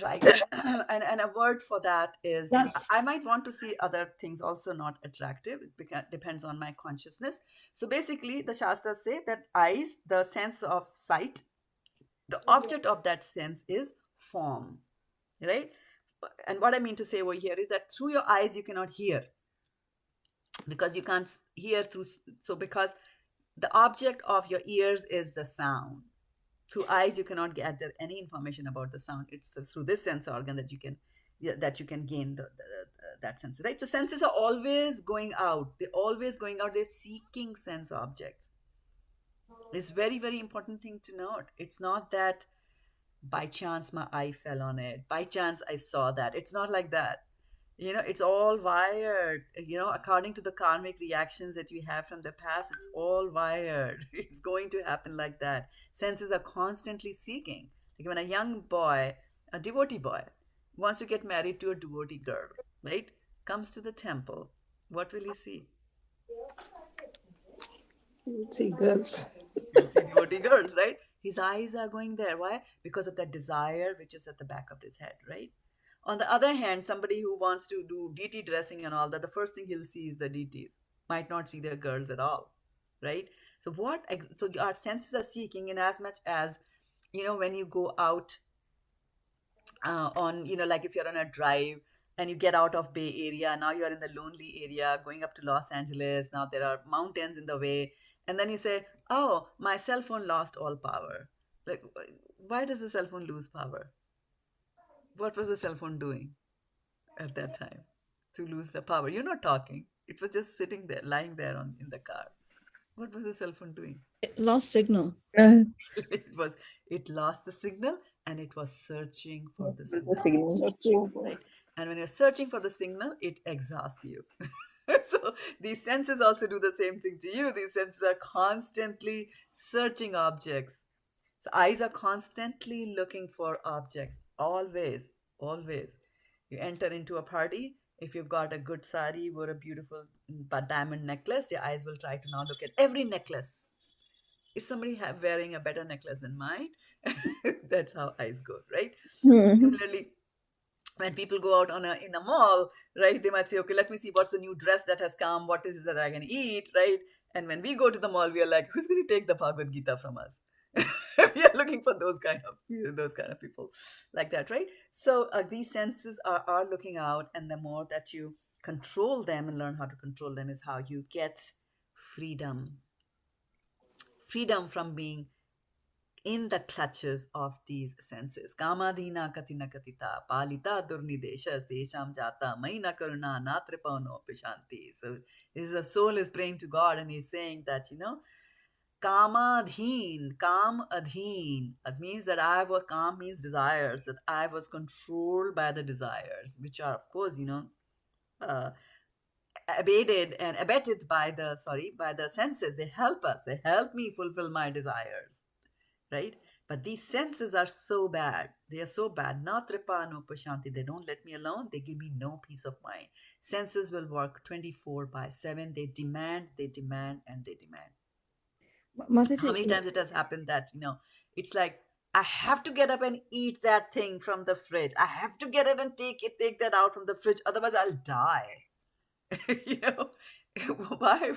Right. And a word for that is, I might want to see other things also not attractive. It depends on my consciousness. So basically the Shastras say that eyes, the sense of sight, the object of that sense is form, right? And what I mean to say over here is that through your eyes you cannot hear, because you can't hear through, so because the object of your ears is the sound. Through eyes you cannot gather any information about the sound. It's through this sense organ that you can gain that sense, right? So senses are always going out, they're seeking sense objects. It's very, very important thing to note. It's not that by chance my eye fell on it, by chance I saw that. It's not like that. It's all wired, according to the karmic reactions that you have from the past. It's all wired. It's going to happen like that. Senses are constantly seeking. Like when a young boy, a devotee boy, wants to get married to a devotee girl, right, comes to the temple, what will he see? See girls. He'll see devotee girls, right? His eyes are going there. Why? Because of that desire which is at the back of his head, right? On the other hand, somebody who wants to do deity dressing and all that, the first thing he'll see is the deities. Might not see their girls at all, right? So our senses are seeking, in as much as, when you go out on, like if you're on a drive and you get out of Bay Area, now you're in the lonely area going up to Los Angeles. Now there are mountains in the way. And then you say, oh, my cell phone lost all power. Like, why does the cell phone lose power? What was the cell phone doing? at that time to lose the power? You're not talking. It was just sitting there, lying there in the car. What was the cell phone doing? It lost signal. It lost the signal and it was searching for the The signal. signal. Searching for. Right? And when you're searching for the signal, it exhausts you. So these senses also do the same thing to you. These senses are constantly searching objects. So eyes are constantly looking for objects. Always, always. You enter into a party. If you've got a good sari or a beautiful diamond necklace, your eyes will try to now look at every necklace. Is somebody wearing a better necklace than mine? That's how eyes go, right? Similarly, when people go out in a mall, right, they might say, okay, let me see what's the new dress that has come, what is it that I can eat, right? And when we go to the mall, we are like, who's going to take the Bhagavad-gita from us? We are looking for those kind of people like that, right? So these senses are looking out, and the more that you control them and learn how to control them is how you get freedom from being in the clutches of these senses. Kamadhina katina katita palita durnideshas desham jata maina karuna natripano pishanti. So the soul is praying to God and he's saying that, Kamadheen, Kam Adheen. That means that Kam means desires, that I was controlled by the desires, which are, of course, abated and abetted by the senses. They help us. They help me fulfill my desires, right? But these senses are so bad. They are so bad. Natripa no pashanti. They don't let me alone. They give me no peace of mind. Senses will work 24/7. They demand, and they demand. How many times it has happened that, it's like, I have to get up and eat that thing from the fridge. I have to get it and take that out from the fridge. Otherwise, I'll die. Why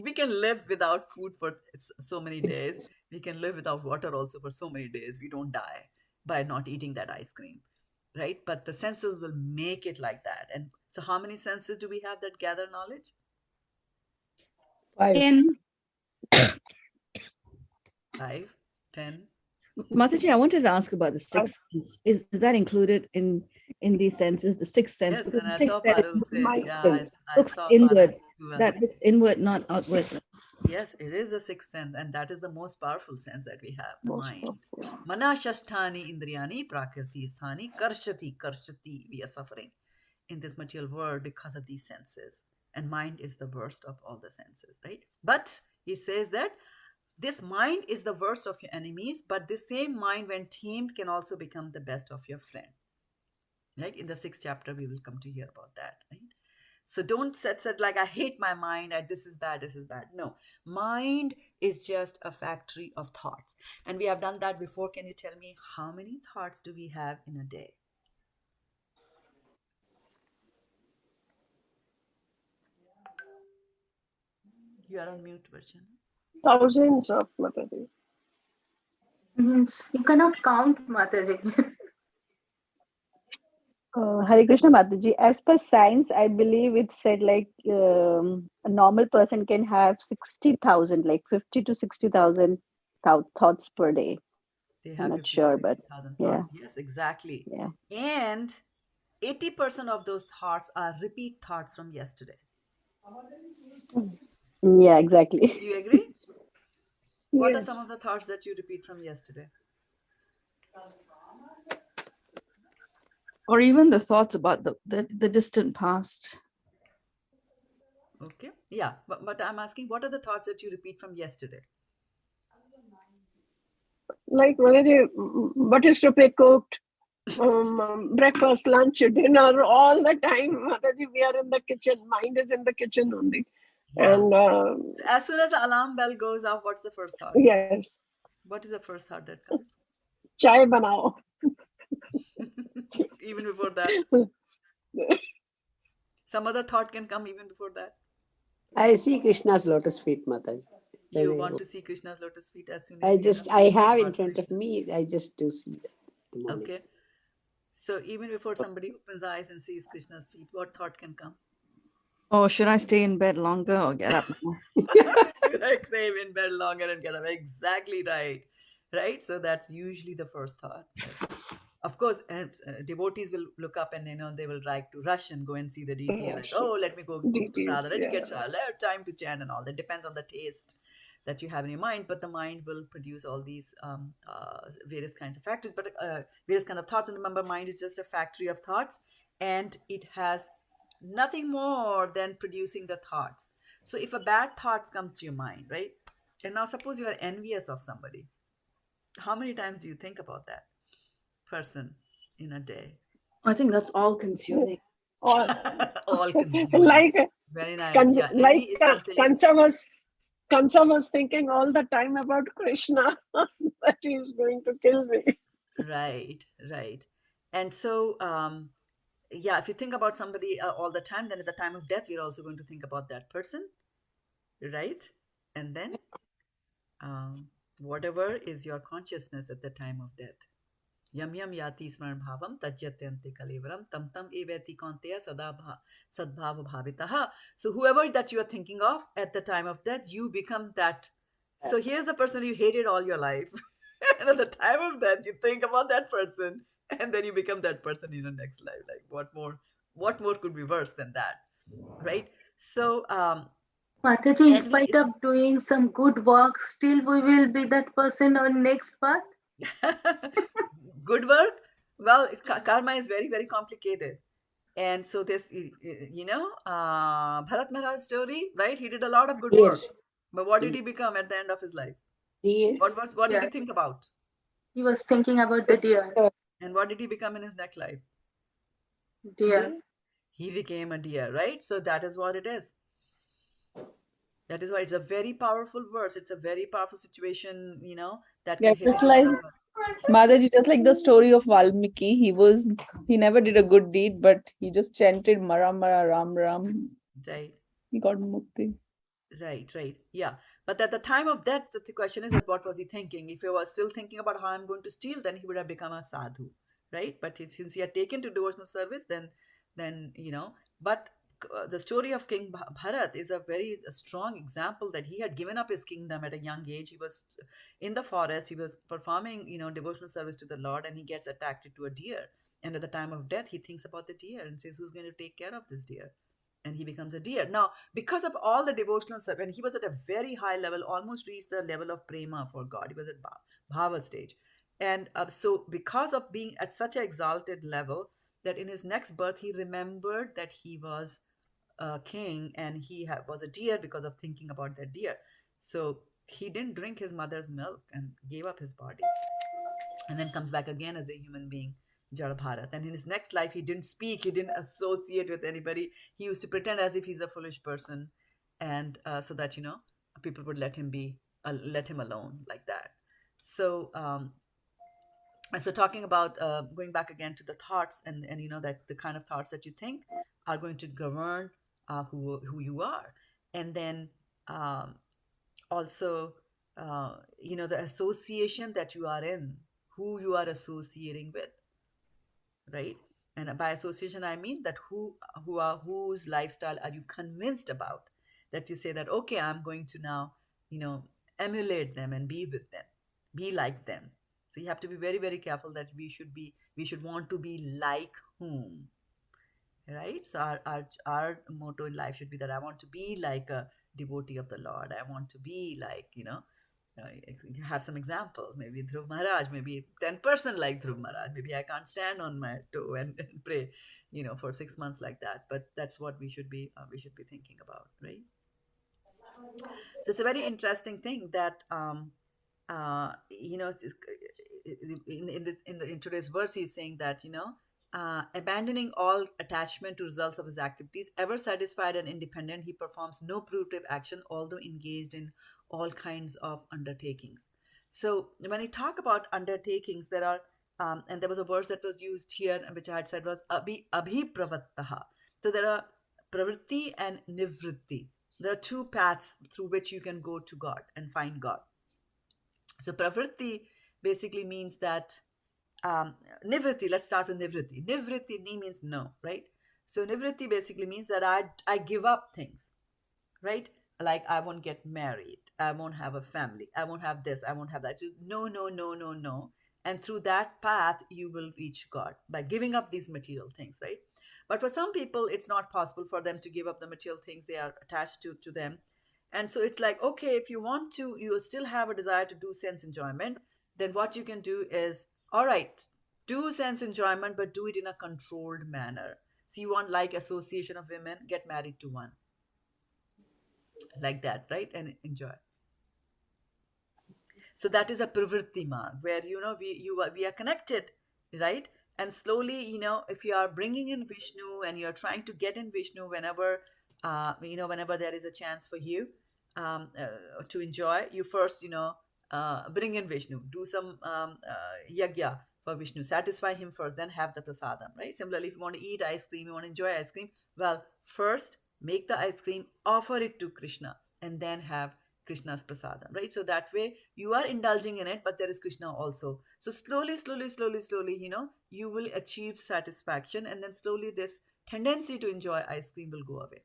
we can live without food for so many days. We can live without water also for so many days. We don't die by not eating that ice cream, right? But the senses will make it like that. And so how many senses do we have that gather knowledge? 5. 5, 10. Mataji, I wanted to ask about the sixth sense. Is that included in these senses, the sixth sense? Yes, Because and the I sixth saw sense Parul say, I looks saw inward. Parul. That looks inward, not outward. Yes, it is the sixth sense, and that is the most powerful sense that we have, the mind. Mana shasthani indriyani prakriti sthani karshati. We are suffering in this material world because of these senses. And mind is the worst of all the senses, right? But he says that this mind is the worst of your enemies, but this same mind, when tamed, can also become the best of your friend. Like in the 6th chapter, we will come to hear about that, right? So don't set like, I hate my mind, this is bad. No, mind is just a factory of thoughts. And we have done that before. Can you tell me how many thoughts do we have in a day? You are on mute, Virgin. Thousands of Mataji. Means you cannot count, Mataji. Hare Krishna Mataji, as per science, I believe it said like a normal person can have 60,000, like 50 to 60,000 thoughts per day. They I'm have not 50 sure, to but 60,000 yeah. thoughts. Yes, exactly. Yeah. And 80% of those thoughts are repeat thoughts from yesterday. Yeah, exactly. Do you agree? What are Yes. some of the thoughts that you repeat from yesterday? Or even the thoughts about the distant past. Okay. Yeah. But I'm asking, what are the thoughts that you repeat from yesterday? Like, what is to be cooked? Breakfast, lunch, dinner, all the time. Mataji, we are in the kitchen. Mind is in the kitchen only. Yeah. And as soon as the alarm bell goes off, what's the first thought? yes. What is the first thought that comes? Chai banao. Even before that? Some other thought can come even before that? I see Krishna's lotus feet, Mataji. You want to see Krishna's lotus feet as soon as I have in front of me, I just do see that. Okay. So even before somebody opens eyes and sees Krishna's feet, what thought can come? Oh, should I stay in bed longer or get up more? Should I stay in bed longer and get up? Exactly right. Right? So that's usually the first thought. Of course, devotees will look up and they will like to rush and go and see the deity. Like, oh, let me go cook Details, prasada, let me yeah. get time to chant and all. That depends on the taste that you have in your mind. But the mind will produce all these various kinds of factors, but various kind of thoughts. And remember, mind is just a factory of thoughts, and it has nothing more than producing the thoughts. So if a bad thoughts come to your mind, right? And now suppose you are envious of somebody. How many times do you think about that person in a day? I think that's all consuming. Or All consuming. like Very nice. Yeah, envy like is something. Kansa was thinking all the time about Krishna that he is going to kill me. Right, right. And so, yeah, if you think about somebody all the time, then at the time of death, we're also going to think about that person, right? And then, whatever is your consciousness at the time of death. Yam yam yati smaran bhavam tajyatyante kalevaram tam tam evati konteya sadbhava bhavitaha. So whoever that you are thinking of at the time of death, you become that. So here's the person you hated all your life. And at the time of death, you think about that person, and then you become that person in the next life. Like what more could be worse than that? Right? So Mataji, in envy spite of doing some good work, still we will be that person on next part. good work. Well, karma is very, very complicated. And so this, Bharat Maharaj's story, right? He did a lot of good Deer. work. But what did he become at the end of his life? Deer. What did he Yeah. think about? He was thinking about the deer. And what did he become in his next life? Deer. He became a deer, right? So that is what it is. That is why it's a very powerful verse. It's a very powerful situation, that Yeah, can hit just any like one of us. Mataji, just like the story of Valmiki, he never did a good deed, but he just chanted Mara Mara Ram Ram. Right. He got mukti. Right. Yeah. But at the time of death, the question is that what was he thinking? If he was still thinking about how I'm going to steal, then he would have become a sadhu, right? But since he had taken to devotional service, then but the story of King Bharat is a very strong example that he had given up his kingdom at a young age. He was in the forest. He was performing, devotional service to the Lord, and he gets attacked to a deer. And at the time of death, he thinks about the deer and says, "Who's going to take care of this deer?" And he becomes a deer. Now, because of all the devotional stuff, and he was at a very high level, almost reached the level of prema for God. He was at bhava stage. And so because of being at such an exalted level, that in his next birth, he remembered that he was a king and he was a deer because of thinking about that deer. So he didn't drink his mother's milk and gave up his body. And then comes back again as a human being. Jal Bharat. And in his next life, he didn't speak, he didn't associate with anybody. He used to pretend as if he's a foolish person, and so that people would let him alone like that. So, talking about going back again to the thoughts, and that the kind of thoughts that you think are going to govern who you are, and then also the association that you are in, who you are associating with, right? And by association, I mean that whose lifestyle are you convinced about, that you say that, okay, I'm going to now emulate them and be with them, be like them. So you have to be very, very careful that we should want to be like whom, right? So our motto in life should be that I want to be like a devotee of the Lord. I want to be like, you have some example, maybe Dhruv Maharaj, maybe 10% like Dhruv Maharaj. Maybe I can't stand on my toe and pray, for 6 months like that. But that's what we should be thinking about, right? So it's a very interesting thing that in today's verse he's saying that abandoning all attachment to results of his activities, ever satisfied and independent, he performs no fruitive action, although engaged in all kinds of undertakings. So when you talk about undertakings, there are and there was a verse that was used here, which I had said was abhipravattaha. So there are pravritti and nivritti. There are two paths through which you can go to God and find God. So pravritti basically means that nivritti, let's start with nivritti. Nivritti means no, right? So nivritti basically means that I give up things, right? Like I won't get married, I won't have a family, I won't have this, I won't have that. So no. And through that path, you will reach God by giving up these material things, right? But for some people, it's not possible for them to give up the material things they are attached to them. And so it's like, okay, if you want to, you still have a desire to do sense enjoyment, then what you can do is, all right, do sense enjoyment, but do it in a controlled manner. So you want like association of women, get married to one, like that, right? And enjoy. So that is a pravritti marg, where we are connected, right? And slowly, if you are bringing in Vishnu and you are trying to get in Vishnu whenever whenever there is a chance for you to enjoy, you first bring in Vishnu, do some yagya for Vishnu, satisfy him first, then have the prasadam, right? Similarly, if you want to eat ice cream, you want to enjoy ice cream, well, first make the ice cream, offer it to Krishna, and then have Krishna's prasadam, right? So that way you are indulging in it, but there is Krishna also. So slowly, you will achieve satisfaction, and then slowly this tendency to enjoy ice cream will go away,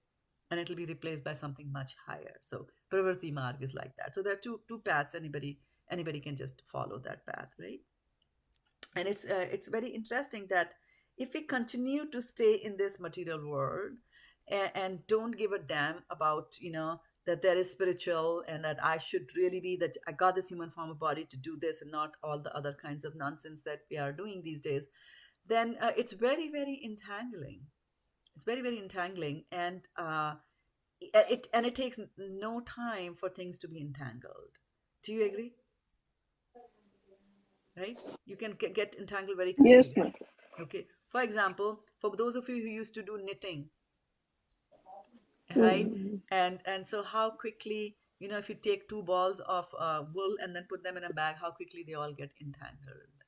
and it will be replaced by something much higher. So pravrti marg is like that. So there are two paths. Anybody can just follow that path, right? And it's very interesting that if we continue to stay in this material world and don't give a damn about that there is spiritual, and that I should really be, that I got this human form of body to do this and not all the other kinds of nonsense that we are doing these days, then it's very, very entangling. It's very, very entangling, and it takes no time for things to be entangled. Do you agree? Right? You can get entangled very quickly, Yes, right? Mataji. Okay. For example, for those of you who used to do knitting, right? Hmm. And so how quickly, if you take two balls of wool and then put them in a bag, how quickly they all get entangled,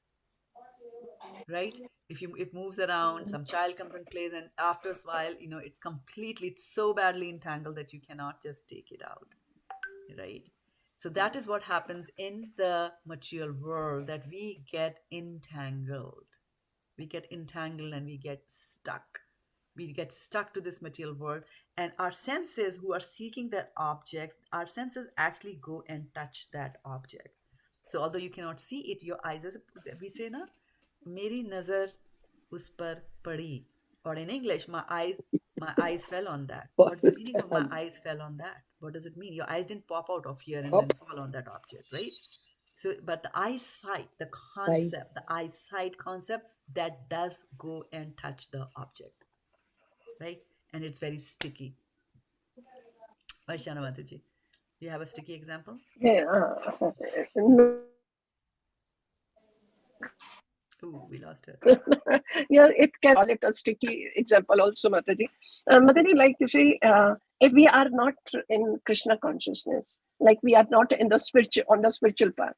right? If it moves around, some child comes and plays, and after a while, it's so badly entangled that you cannot just take it out, right? So that is what happens in the material world, that we get entangled. We get entangled and we get stuck. We get stuck to this material world, and our senses, who are seeking that object, our senses actually go and touch that object. So although you cannot see it, your eyes, as we say na, meri nazar us par padi, or in English, my eyes fell on that. What's the meaning of my eyes fell on that? What does it mean? Your eyes didn't pop out of here and then fall on that object, right? So, but the eyesight concept, that does go and touch the object, right? And it's very sticky. Vaishana Mataji, do you have a sticky example? Yeah, no, Ooh, we lost her. yeah, it can call it a sticky example also, Mataji. Mataji, like you say, if we are not in Krishna consciousness, like we are not in the spiritual path,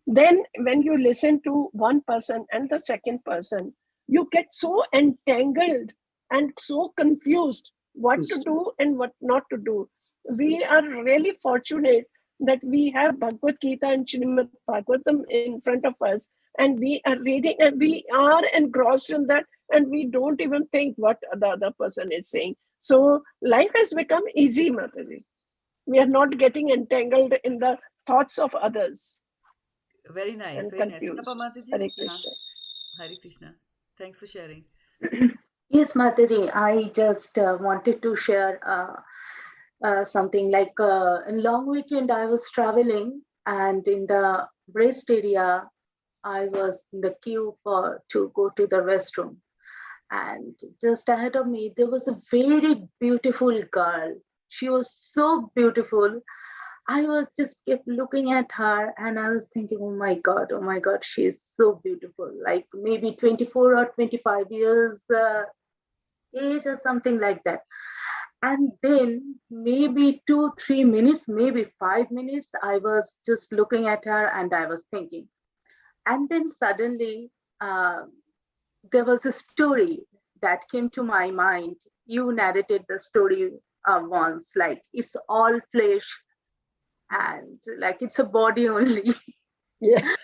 then when you listen to one person and the second person, you get so entangled and so confused what to do and what not to do. We are really fortunate that we have Bhagavad Gita and Srimad Bhagavatam in front of us, and we are reading and we are engrossed in that, and we don't even think what the other person is saying. So life has become easy, Mataji. We are not getting entangled in the thoughts of others Very nice, and very nice. Sunapa confused. Mataji, Hare yeah. Krishna. Hari Krishna. Thanks for sharing. Yes, Mataji, I just wanted to share something like in long weekend I was traveling, and in the rest area I was in the queue to go to the restroom, and just ahead of me there was a very beautiful girl. She was so beautiful. I was just kept looking at her and I was thinking, oh my God, she is so beautiful. Like maybe 24 or 25 years age or something like that. And then maybe 2 3 minutes, maybe 5 minutes, I was just looking at her and I was thinking. And then suddenly uh, there was a story that came to my mind. You narrated the story once, like it's all flesh and like it's a body only. Yeah.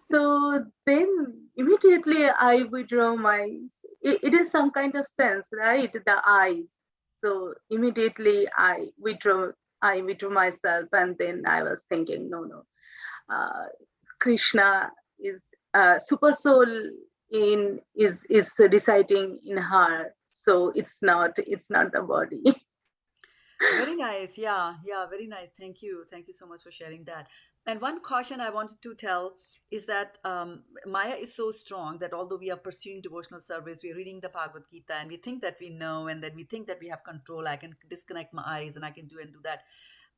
So then immediately I withdraw my, it is some kind of sense, right? The eyes. So immediately I withdraw myself, and then I was thinking, no, Krishna is super soul is residing in her. So it's not the body. Very nice. Yeah, yeah, very nice. Thank you. Thank you so much for sharing that. And one caution I wanted to tell is that Maya is so strong that although we are pursuing devotional service, we're reading the Bhagavad Gita and we think that we know and then we think that we have control. I can disconnect my eyes and I can do and do that.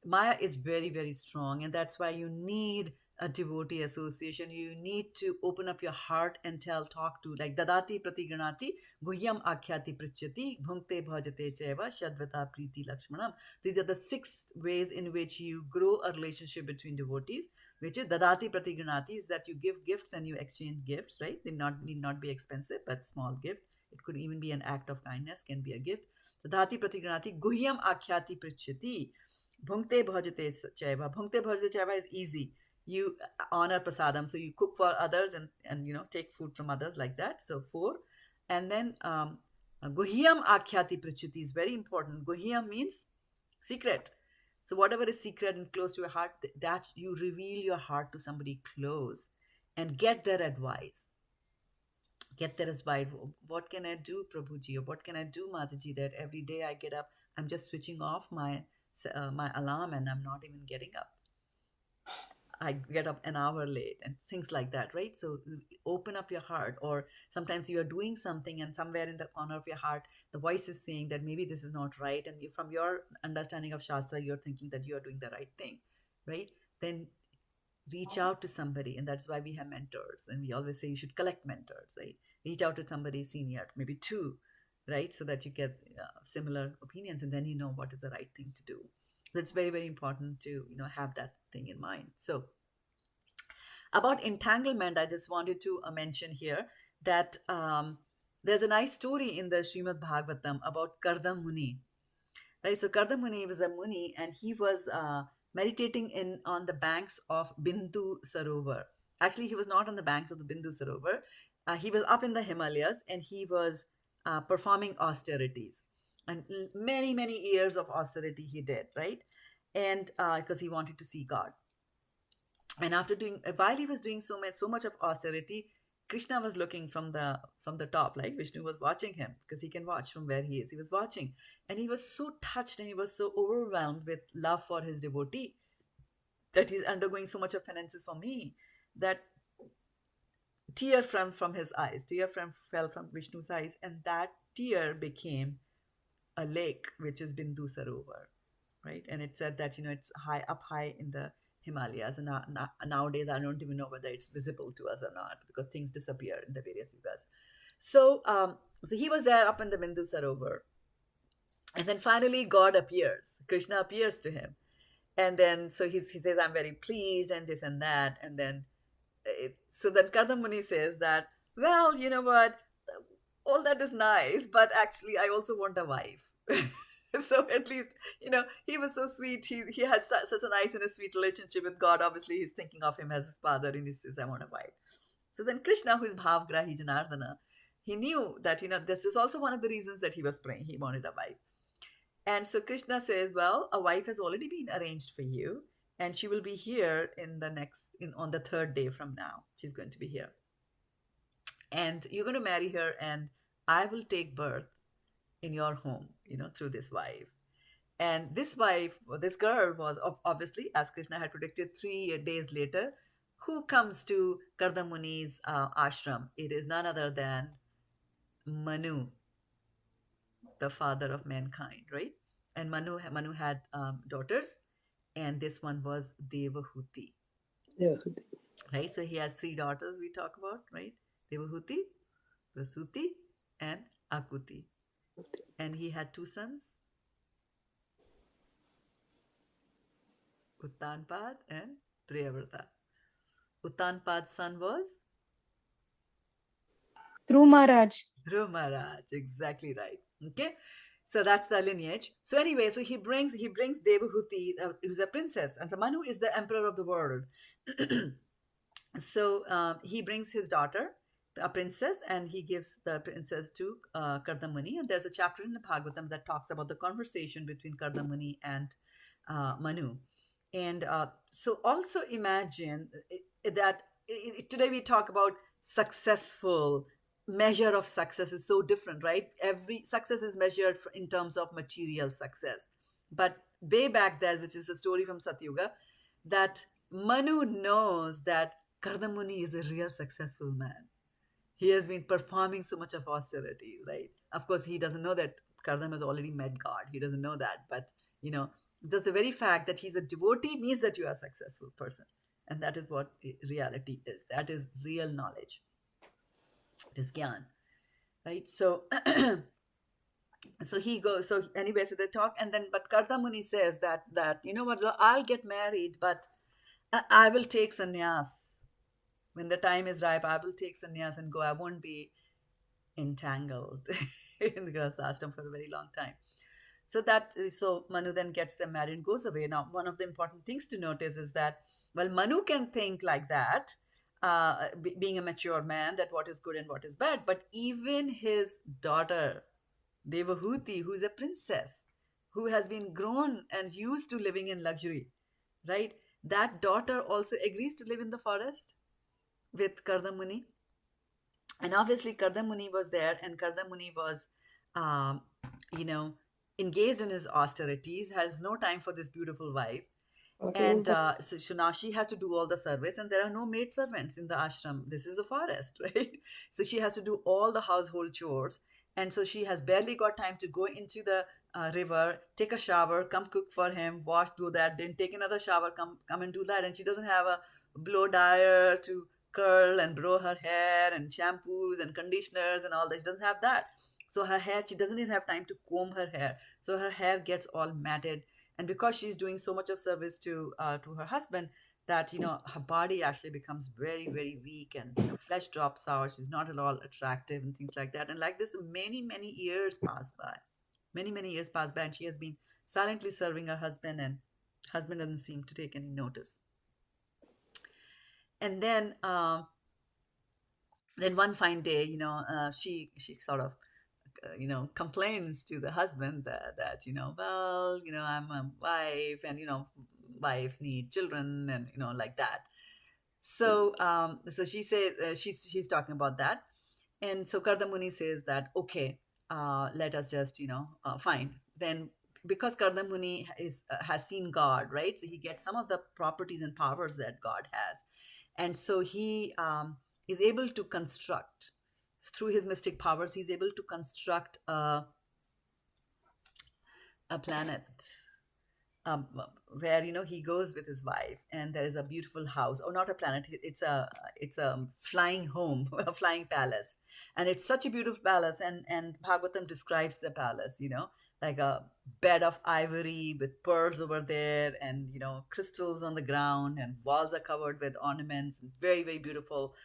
Maya is very, very strong, and that's why you need a devotee association. You need to open up your heart and talk to, like Dadati Pratigranati, Guhyam Akhyati Prichyati, Bhunkte Bhajate Cheva, Shadvata Priti Lakshmanam. These are the 6 ways in which you grow a relationship between devotees, which is Dadati Pratigranati, is that you give gifts and you exchange gifts, right? They need not be expensive, but small gift. It could even be an act of kindness, can be a gift. So Dadati Pratigranati, Guhyam Akhyati Prichyati. Bhunkte bhajate chaiva. Bhunkte bhajate chaiva is easy. You honor prasadam, so you cook for others and take food from others like that. So 4, and then guhyam akhyati prachuti is very important. Guhyam means secret. So whatever is secret and close to your heart, that you reveal your heart to somebody close and get their advice. Get their advice. What can I do, Prabhuji? Or what can I do, Mataji? That every day I get up, I'm just switching off my alarm and I'm not even getting up. I get up an hour late and things like that, right? So open up your heart. Or sometimes you are doing something and somewhere in the corner of your heart, the voice is saying that maybe this is not right. And from your understanding of Shastra, you're thinking that you are doing the right thing, right? Then reach out to somebody. And that's why we have mentors. And we always say you should collect mentors, right? Reach out to somebody senior, maybe 2, right? So that you get similar opinions and then you know what is the right thing to do. So it's very, very important to, have that thing in mind. So about entanglement, I just wanted to mention here that there's a nice story in the Srimad Bhagavatam about Kardam Muni, right? So Kardam Muni was a Muni and he was meditating on the banks of Bindu Sarovar. Actually, he was not on the banks of the Bindu Sarovar. He was up in the Himalayas and he was performing austerities. And many, many years of austerity he did, right? And because he wanted to see God. And while he was doing so much of austerity, Krishna was looking from the top, like Vishnu was watching him because he can watch from where he is. He was watching and he was so touched and he was so overwhelmed with love for his devotee that he's undergoing so much of penances for me that tear from his eyes, fell from Vishnu's eyes, and that tear became a lake, which is Bindu Sarovar, right? And it said that it's high in the Himalayas, and nowadays I don't even know whether it's visible to us or not because things disappear in the various yugas. So he was there up in the Bindu Sarovar, and then finally God appears. Krishna appears to him, and then so he says, "I'm very pleased," and this and that, and then so then Kardam Muni says that, well, you know what, all that is nice, but actually I also want a wife. So at least, he was so sweet. He had such a nice and a sweet relationship with God. Obviously, he's thinking of him as his father and he says, I want a wife. So then Krishna, who is Bhavgrahi Janardana, he knew that, this was also one of the reasons that he was praying. He wanted a wife. And so Krishna says, well, a wife has already been arranged for you and she will be here on the 3rd day from now. She's going to be here. And you're going to marry her and I will take birth in your home, through this wife. And this girl was obviously, as Krishna had predicted, 3 days later, who comes to Kardam Muni's ashram? It is none other than Manu, the father of mankind, right? And Manu had daughters, and this one was Devahuti. Right? So he has 3 daughters we talk about, right? Devahuti, Prasuti, and Akuti. And he had 2 sons, Uttanpad and Priyavrata. Uttanpad's son was? Dhruv Maharaj. Dhruv Maharaj, exactly right. Okay, so that's the lineage. So anyway, so he brings Devahuti, who's a princess, and the Manu is the emperor of the world. So he brings his daughter, a princess, and he gives the princess to Kardam Muni. And there's a chapter in the Bhagavatam that talks about the conversation between Kardam Muni and Manu. And so also imagine that today we talk about successful. Measure of success is so different, right? Every success is measured in terms of material success. But way back there, which is a story from Satyuga, that Manu knows that Kardamuni is a real successful man. He has been performing so much of austerity, right? Of course, he doesn't know that Kardam has already met God. He doesn't know that. But, just the very fact that he's a devotee means that you are a successful person. And that is what reality is. That is real knowledge. It is Gyan, right? So, so he goes, so anyway, so they talk. And then, but Kardamuni says that, you know what, I'll get married, but I will take sannyas. When the time is ripe, I will take sannyas and go. I won't be entangled in the Grahasthashram for a very long time. So Manu then gets them married and goes away. Now, one of the important things to notice is that, well, Manu can think like that, being a mature man, that what is good and what is bad. But even his daughter, Devahuti, who is a princess, who has been grown and used to living in luxury, right? That daughter also agrees to live in the forest with Kardamuni. And obviously Kardamuni was there, and Kardamuni was, um, engaged in his austerities, has no time for this beautiful wife. And so now she has to do all the service, and there are no maid servants in the ashram. This is a forest, right? So she has to do all the household chores. And so she has barely got time to go into the river, take a shower, come cook for him, wash, do that, then take another shower, come and do that. And she doesn't have a blow dryer to curl and blow her hair, and shampoos and conditioners and all that. She doesn't have that. So her hair, she doesn't even have time to comb her hair. So her hair gets all matted. And because she's doing so much of service to her husband, that her body actually becomes very, very weak, and flesh drops out. She's not at all attractive and things like that. And like this, many years pass by. Many years pass by, and she has been silently serving her husband, and husband doesn't seem to take any notice. And then one fine day, she sort of complains to the husband that I'm a wife, and wives need children, and like that. So so she says, she's talking about that. And so Kardamuni says that, okay, let us just fine then, because Kardamuni has seen God, right? So he gets some of the properties and powers that God has. And so he is able to construct, through his mystic powers, he's able to construct a planet, where he goes with his wife, and there is a beautiful house, or not a planet, it's a flying home, a flying palace. And it's such a beautiful palace, and Bhagavatam describes the palace, like a bed of ivory with pearls over there, and crystals on the ground, and walls are covered with ornaments, and very, very beautiful.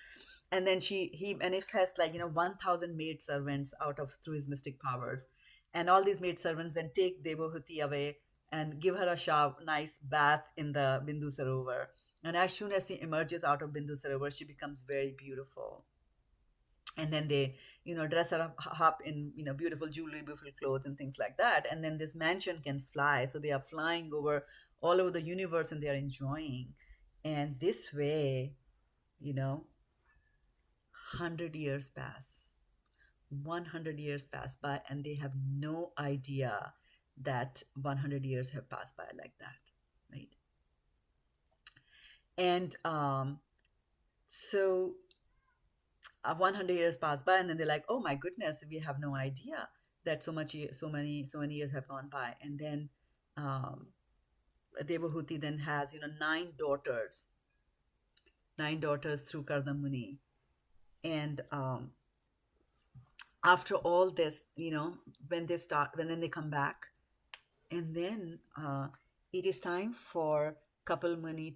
And then he manifests, like 1,000 maid servants out of, through his mystic powers. And all these maid servants then take Devahuti away and give her a nice bath in the Bindu Sarovar. And as soon as she emerges out of Bindu Sarovar, she becomes very beautiful. And then they, dress her up in, beautiful jewelry, beautiful clothes, and things like that. And then this mansion can fly. So they are flying all over the universe, and they are enjoying. And this way, 100 years pass. 100 years pass by, and they have no idea that 100 years have passed by like that, right? And so 100 years pass by, and then they're like, oh my goodness, we have no idea that so many years have gone by. And then Devahuti then has 9 daughters through Kardamuni. And after all this, when they come back, and then it is time for Kardamuni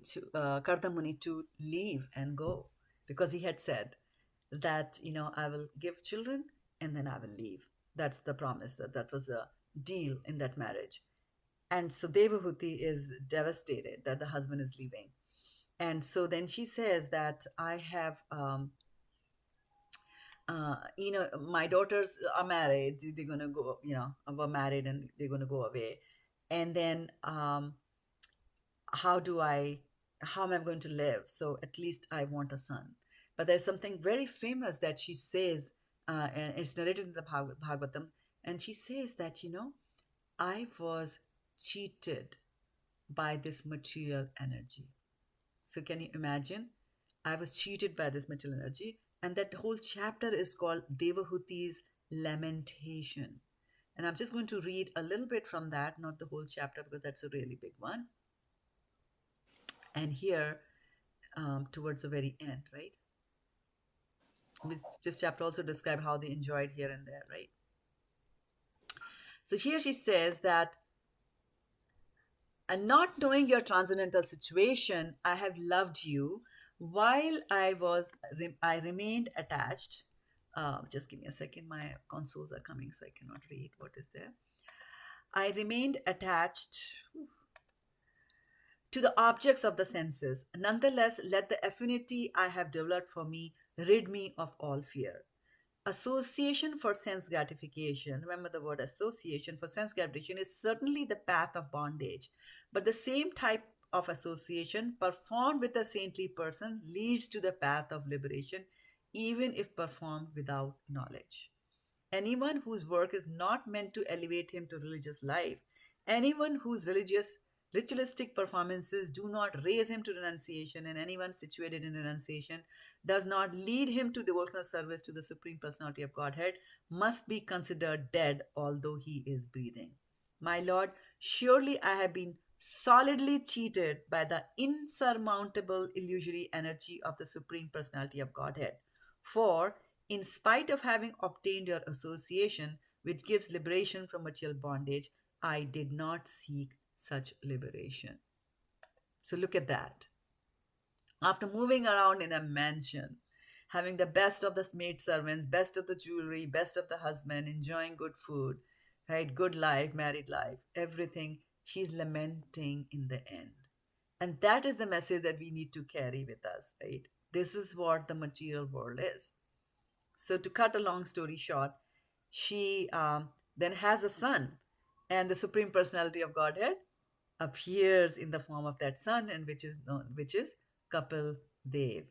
to leave and go, because he had said that I will give children and then I will leave. That's the promise, that was a deal in that marriage. And so Devahuti is devastated that the husband is leaving. And so then she says that I have my daughters are married, they're gonna go, were married, and they're gonna go away. And then how do I how am I going to live? So at least I want a son. But there's something very famous that she says, and it's narrated in the Bhagavatam, and she says that, I was cheated by this material energy. So can you imagine? I was cheated by this material energy, and that whole chapter is called Devahuti's Lamentation. And I'm just going to read a little bit from that, not the whole chapter because that's a really big one. And here, towards the very end, right? This chapter also described how they enjoyed here and there, right? So here she says that, and not knowing your transcendental situation, I have loved you while I remained attached. Just give me a second. My consoles are coming, so I cannot read what is there. I remained attached to the objects of the senses. Nonetheless, let the affinity I have developed for me rid me of all fear. Association for sense gratification, remember the word association for sense gratification, is certainly the path of bondage. But the same type of association performed with a saintly person leads to the path of liberation, even if performed without knowledge. Anyone whose work is not meant to elevate him to religious life, anyone whose ritualistic performances do not raise him to renunciation, and anyone situated in renunciation does not lead him to devotional service to the Supreme Personality of Godhead, must be considered dead although he is breathing. My Lord, surely I have been solidly cheated by the insurmountable illusory energy of the Supreme Personality of Godhead. For, in spite of having obtained your association, which gives liberation from material bondage, I did not seek such liberation. So look at that. After moving around in a mansion, having the best of the maid servants, best of the jewelry, best of the husband, enjoying good food, right? Good life, married life, everything, she's lamenting in the end. And that is the message that we need to carry with us, right? This is what the material world is. So to cut a long story short, she then has a son, and the Supreme Personality of Godhead appears in the form of that son, and which is Kapil Dev,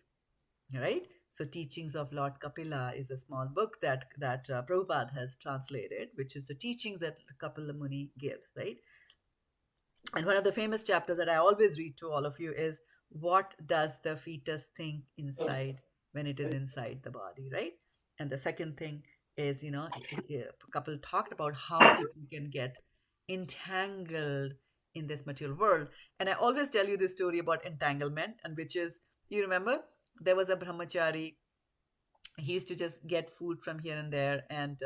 right? So Teachings of Lord Kapila is a small book that Prabhupada has translated, which is the teachings that Kapila Muni gives, right? And one of the famous chapters that I always read to all of you is, what does the fetus think inside when it is inside the body, right? And the second thing is, a couple talked about how people can get entangled in this material world. And I always tell you this story about entanglement, and which is, you remember, there was a brahmachari. He used to just get food from here and there, and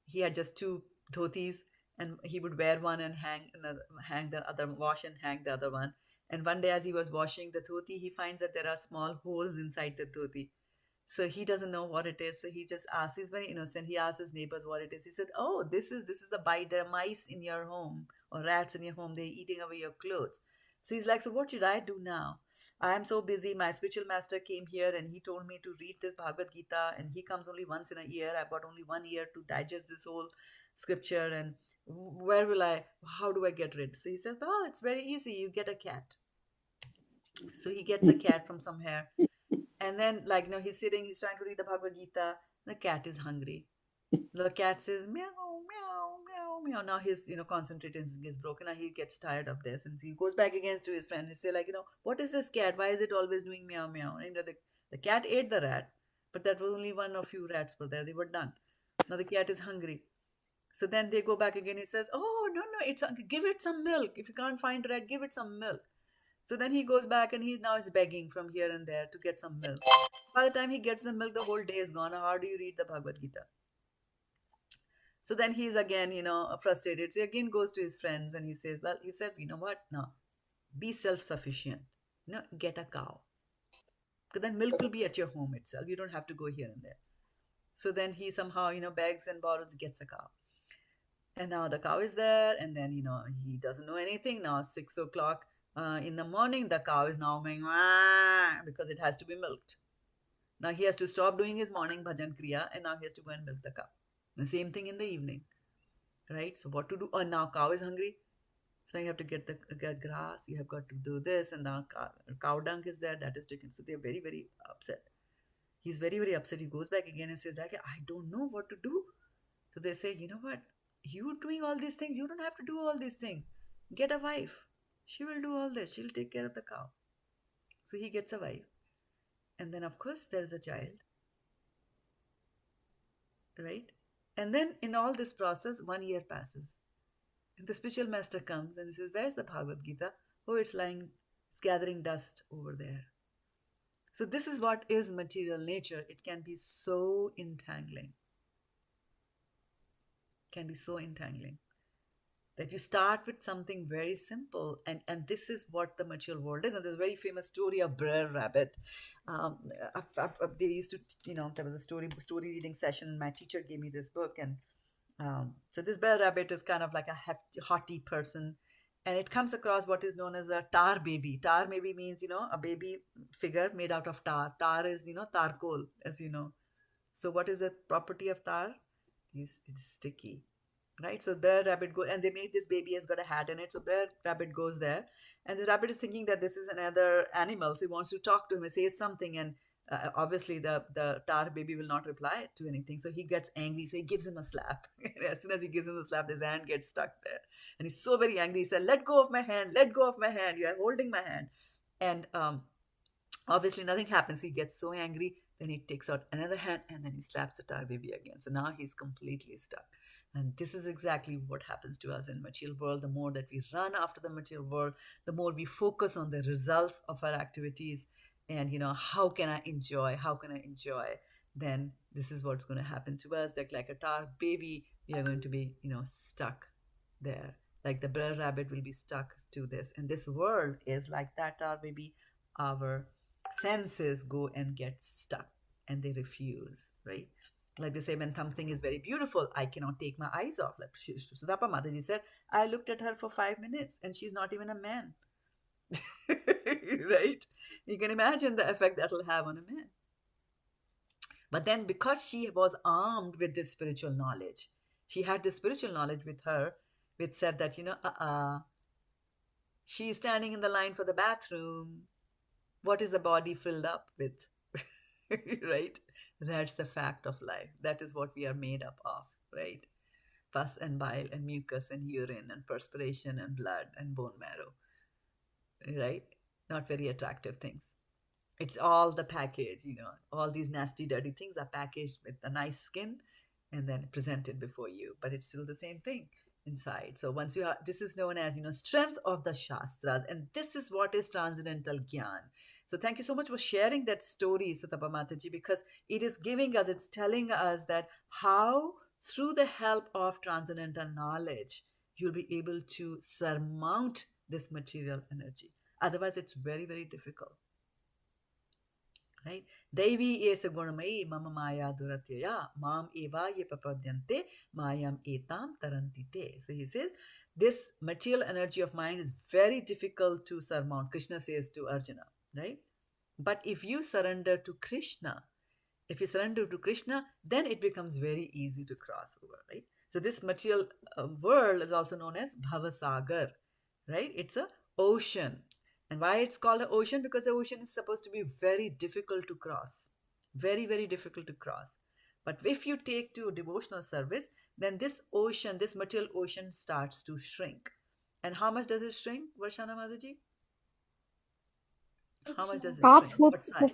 he had just two dhotis, and he would wear one and hang the other, wash and hang the other one. And one day, as he was washing the dhoti, he finds that there are small holes inside the dhoti. So he doesn't know what it is. So he just asks. He's very innocent. He asks his neighbors what it is. He said, "Oh, this is the bite. There are mice in your home or rats in your home. They're eating away your clothes." So he's like, "So what should I do now? I am so busy. My spiritual master came here and he told me to read this Bhagavad-gita, and he comes only once in a year. I've got only 1 year to digest this whole scripture, and how do I get rid?" So he says, "Oh, it's very easy. You get a cat." So he gets a cat from somewhere. And then, he's sitting, he's trying to read the Bhagavad Gita. The cat is hungry. The cat says, meow, meow, meow, meow. Now his, concentration gets broken. Now he gets tired of this. And he goes back again to his friend. He say, what is this cat? Why is it always doing meow, meow? And, the cat ate the rat, but that was only one or few rats were there. They were done. Now the cat is hungry. So then they go back again. He says, "Oh, no, it's give it some milk. If you can't find rat, give it some milk." So then he goes back and he now is begging from here and there to get some milk. By the time he gets the milk, the whole day is gone. How do you read the Bhagavad Gita? So then he's again, frustrated. So he again goes to his friends and he says, well, he said, "You know what? No, be self-sufficient. Get a cow. Because then milk will be at your home itself. You don't have to go here and there." So then he somehow, begs and borrows, gets a cow. And now the cow is there, and then, he doesn't know anything. Now 6 o'clock in the morning, the cow is now going, "Wah," because it has to be milked. Now he has to stop doing his morning bhajan kriya, and now he has to go and milk the cow. The same thing in the evening, right? So what to do? Oh, now cow is hungry. So you have to get the grass, you have got to do this, and the cow dung is there, that is taken. So they're very, very upset. He's very, very upset. He goes back again and says, like, I don't know what to do. So they say, you know what? You doing all these things, you don't have to do all these things. Get a wife. She will do all this. She'll take care of the cow. So he gets a wife. And then, of course, there's a child. Right? And then in all this process, 1 year passes. And the spiritual master comes and he says, where's the Bhagavad-gita? Oh, it's lying, it's gathering dust over there. So this is what is material nature. It can be so entangling. Can be so entangling that you start with something very simple, and this is what the material world is. And there's a very famous story of Brer Rabbit. They used to, there was a story reading session. My teacher gave me this book, and so this Brer Rabbit is kind of like a haughty person, and it comes across what is known as a tar baby. Tar baby means, a baby figure made out of tar. Tar is, charcoal, as you know. So what is the property of tar? It's sticky, right? So Brer Rabbit goes, and they made this baby has got a hat in it. So Brer Rabbit goes there, and the rabbit is thinking that this is another animal. So he wants to talk to him and say something, and obviously the tar baby will not reply to anything. So he gets angry. So he gives him a slap. As soon as he gives him a slap, his hand gets stuck there, and he's so very angry. He said, "Let go of my hand! Let go of my hand! You are holding my hand!" And obviously nothing happens. So he gets so angry. Then he takes out another hand and then he slaps the tar baby again. So now he's completely stuck. And this is exactly what happens to us in material world. The more that we run after the material world, the more we focus on the results of our activities. And, how can I enjoy? How can I enjoy? Then this is what's going to happen to us. That like a tar baby, we are going to be, stuck there. Like the Brer Rabbit will be stuck to this. And this world is like that tar baby. Our senses go and get stuck and they refuse, right? Like they say, when something is very beautiful, I cannot take my eyes off. Like Sudapa Mataji said, I looked at her for 5 minutes and she's not even a man. Right? You can imagine the effect that will have on a man. But then because she was armed with this spiritual knowledge, she had this spiritual knowledge with her, which said that, she's standing in the line for the bathroom. What is the body filled up with? Right? That's the fact of life. That is what we are made up of, right? Pus and bile and mucus and urine and perspiration and blood and bone marrow, right? Not very attractive things. It's all the package, all these nasty, dirty things are packaged with a nice skin and then presented before you, but it's still the same thing inside. So once you are, this is known as, strength of the Shastras, and this is what is transcendental Gyan. So thank you so much for sharing that story, Sutapa Mataji, because it is giving us, it's telling us that how through the help of transcendental knowledge, you'll be able to surmount this material energy. Otherwise, it's very, very difficult. Right? Devi esa gunamai mama maya duratyaya mam eva ye papadyante mayam etam tarantite. So he says, this material energy of mind is very difficult to surmount. Krishna says to Arjuna, right? But if you surrender to Krishna, then it becomes very easy to cross over, right? So this material world is also known as Bhavasagar, right? It's a ocean. And why it's called an ocean? Because the ocean is supposed to be very difficult to cross. Very, very difficult to cross. But if you take to devotional service, then this ocean, this material ocean starts to shrink. And how much does it shrink, Varshana Mataji? How much does it Calf's shrink? What size?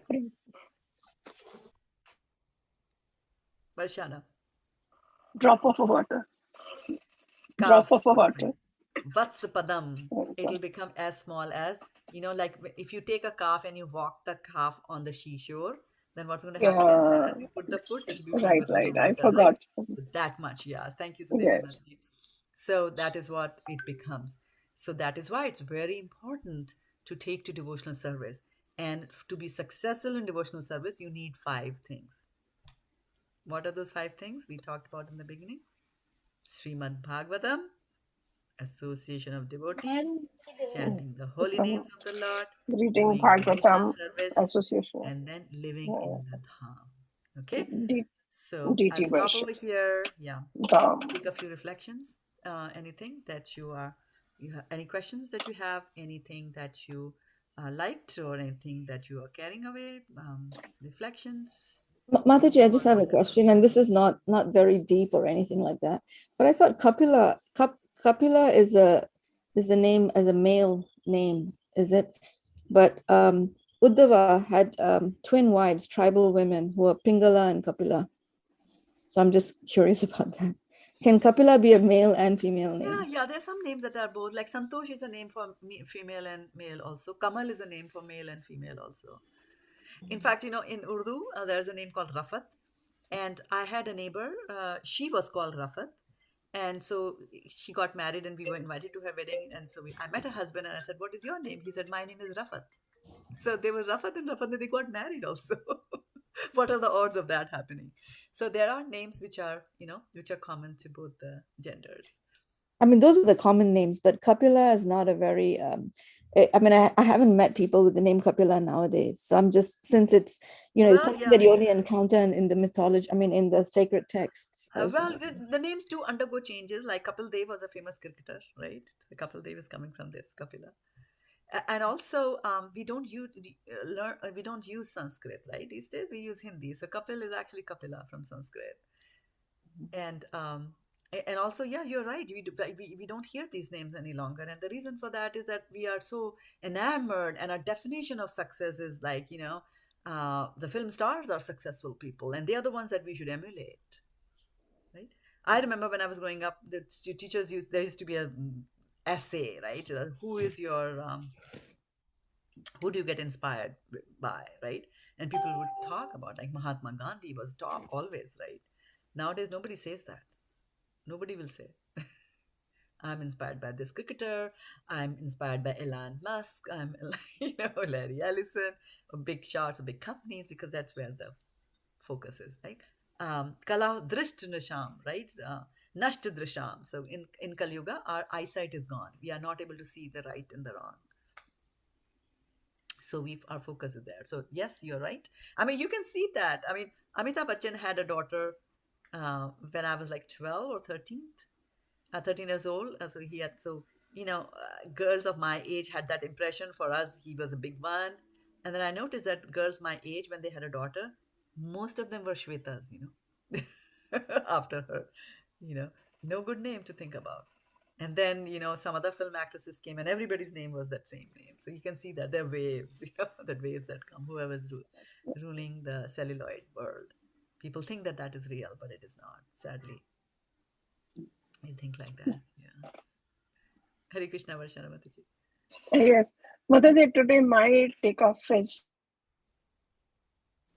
Varshana. Drop of water. Calf's Drop of water. Vatsapadam. It'll become as small as, like if you take a calf and you walk the calf on the seashore, then what's going to happen is as you put the foot, it'll be filled with little water. I forgot. Right? So that much, yes. Thank you, Sudhir. Yes. So that is what it becomes. So that is why it's very important to take to devotional service. And to be successful in devotional service, you need 5 things. What are those 5 things we talked about in the beginning? Srimad Bhagavatam, association of devotees, chanting the holy names of the Lord, reading Bhagavatam, service, association, and then living in the Dham. Okay? So DT I'll stop worship. over here. Yeah. Take a few reflections. Anything that you are, you have any questions that you have, anything that you liked, or anything that you are carrying away, reflections? Mataji, I just have a question, and this is not very deep or anything like that. But I thought Kapila is the name as a male name, is it? But Uddhava had twin wives, tribal women, who are Pingala and Kapila. So I'm just curious about that. Can Kapila be a male and female name? Yeah, there's some names that are both. Like Santosh is a name for female and male also. Kamal is a name for male and female also. In fact, in Urdu, there's a name called Rafat. And I had a neighbor, she was called Rafat. And so she got married and we were invited to her wedding. And so I met her husband and I said, "What is your name?" He said, "My name is Rafat." So they were Rafat and Rafat, and they got married also. What are the odds of that happening? So there are names which are common to both the genders. I mean, those are the common names, but Kapila is not a very, I mean, I haven't met people with the name Kapila nowadays. So I'm just, since it's, it's something that you only encounter in the mythology, I mean, in the sacred texts. The names do undergo changes. Like Kapil Dev was a famous cricketer, right? So Kapil Dev is coming from this, Kapila. And also, we don't use Sanskrit, right? These days we use Hindi. So Kapil is actually Kapila from Sanskrit. And also, yeah, you're right. We don't hear these names any longer. And the reason for that is that we are so enamored, and our definition of success is like, the film stars are successful people, and they are the ones that we should emulate, right? I remember when I was growing up, the teachers there used to be a essay, right? Who do you get inspired by, right? And people would talk about, like, Mahatma Gandhi was top always, right? Nowadays, nobody says that. Nobody will say, I'm inspired by this cricketer. I'm inspired by Elon Musk. I'm, Larry Ellison, big shots of big companies, because that's where the focus is, right? Kala drisht nisham, right? Nasht drisham. So in Kali Yuga, our eyesight is gone. We are not able to see the right and the wrong. So our focus is there. So yes, you're right. I mean, you can see that. I mean, Amitabh Bachchan had a daughter when I was like 12 or 13 years old. Girls of my age had that impression. For us, he was a big one. And then I noticed that girls my age, when they had a daughter, most of them were Shwetas, after her, no good name to think about. And then, some other film actresses came and everybody's name was that same name. So you can see that there are waves, that waves that come, whoever's ruling the celluloid world. People think that is real, but it is not, sadly. I think like that, yeah. Hare Krishna, Varshana Mataji. Yes. Mataji, today my takeoff is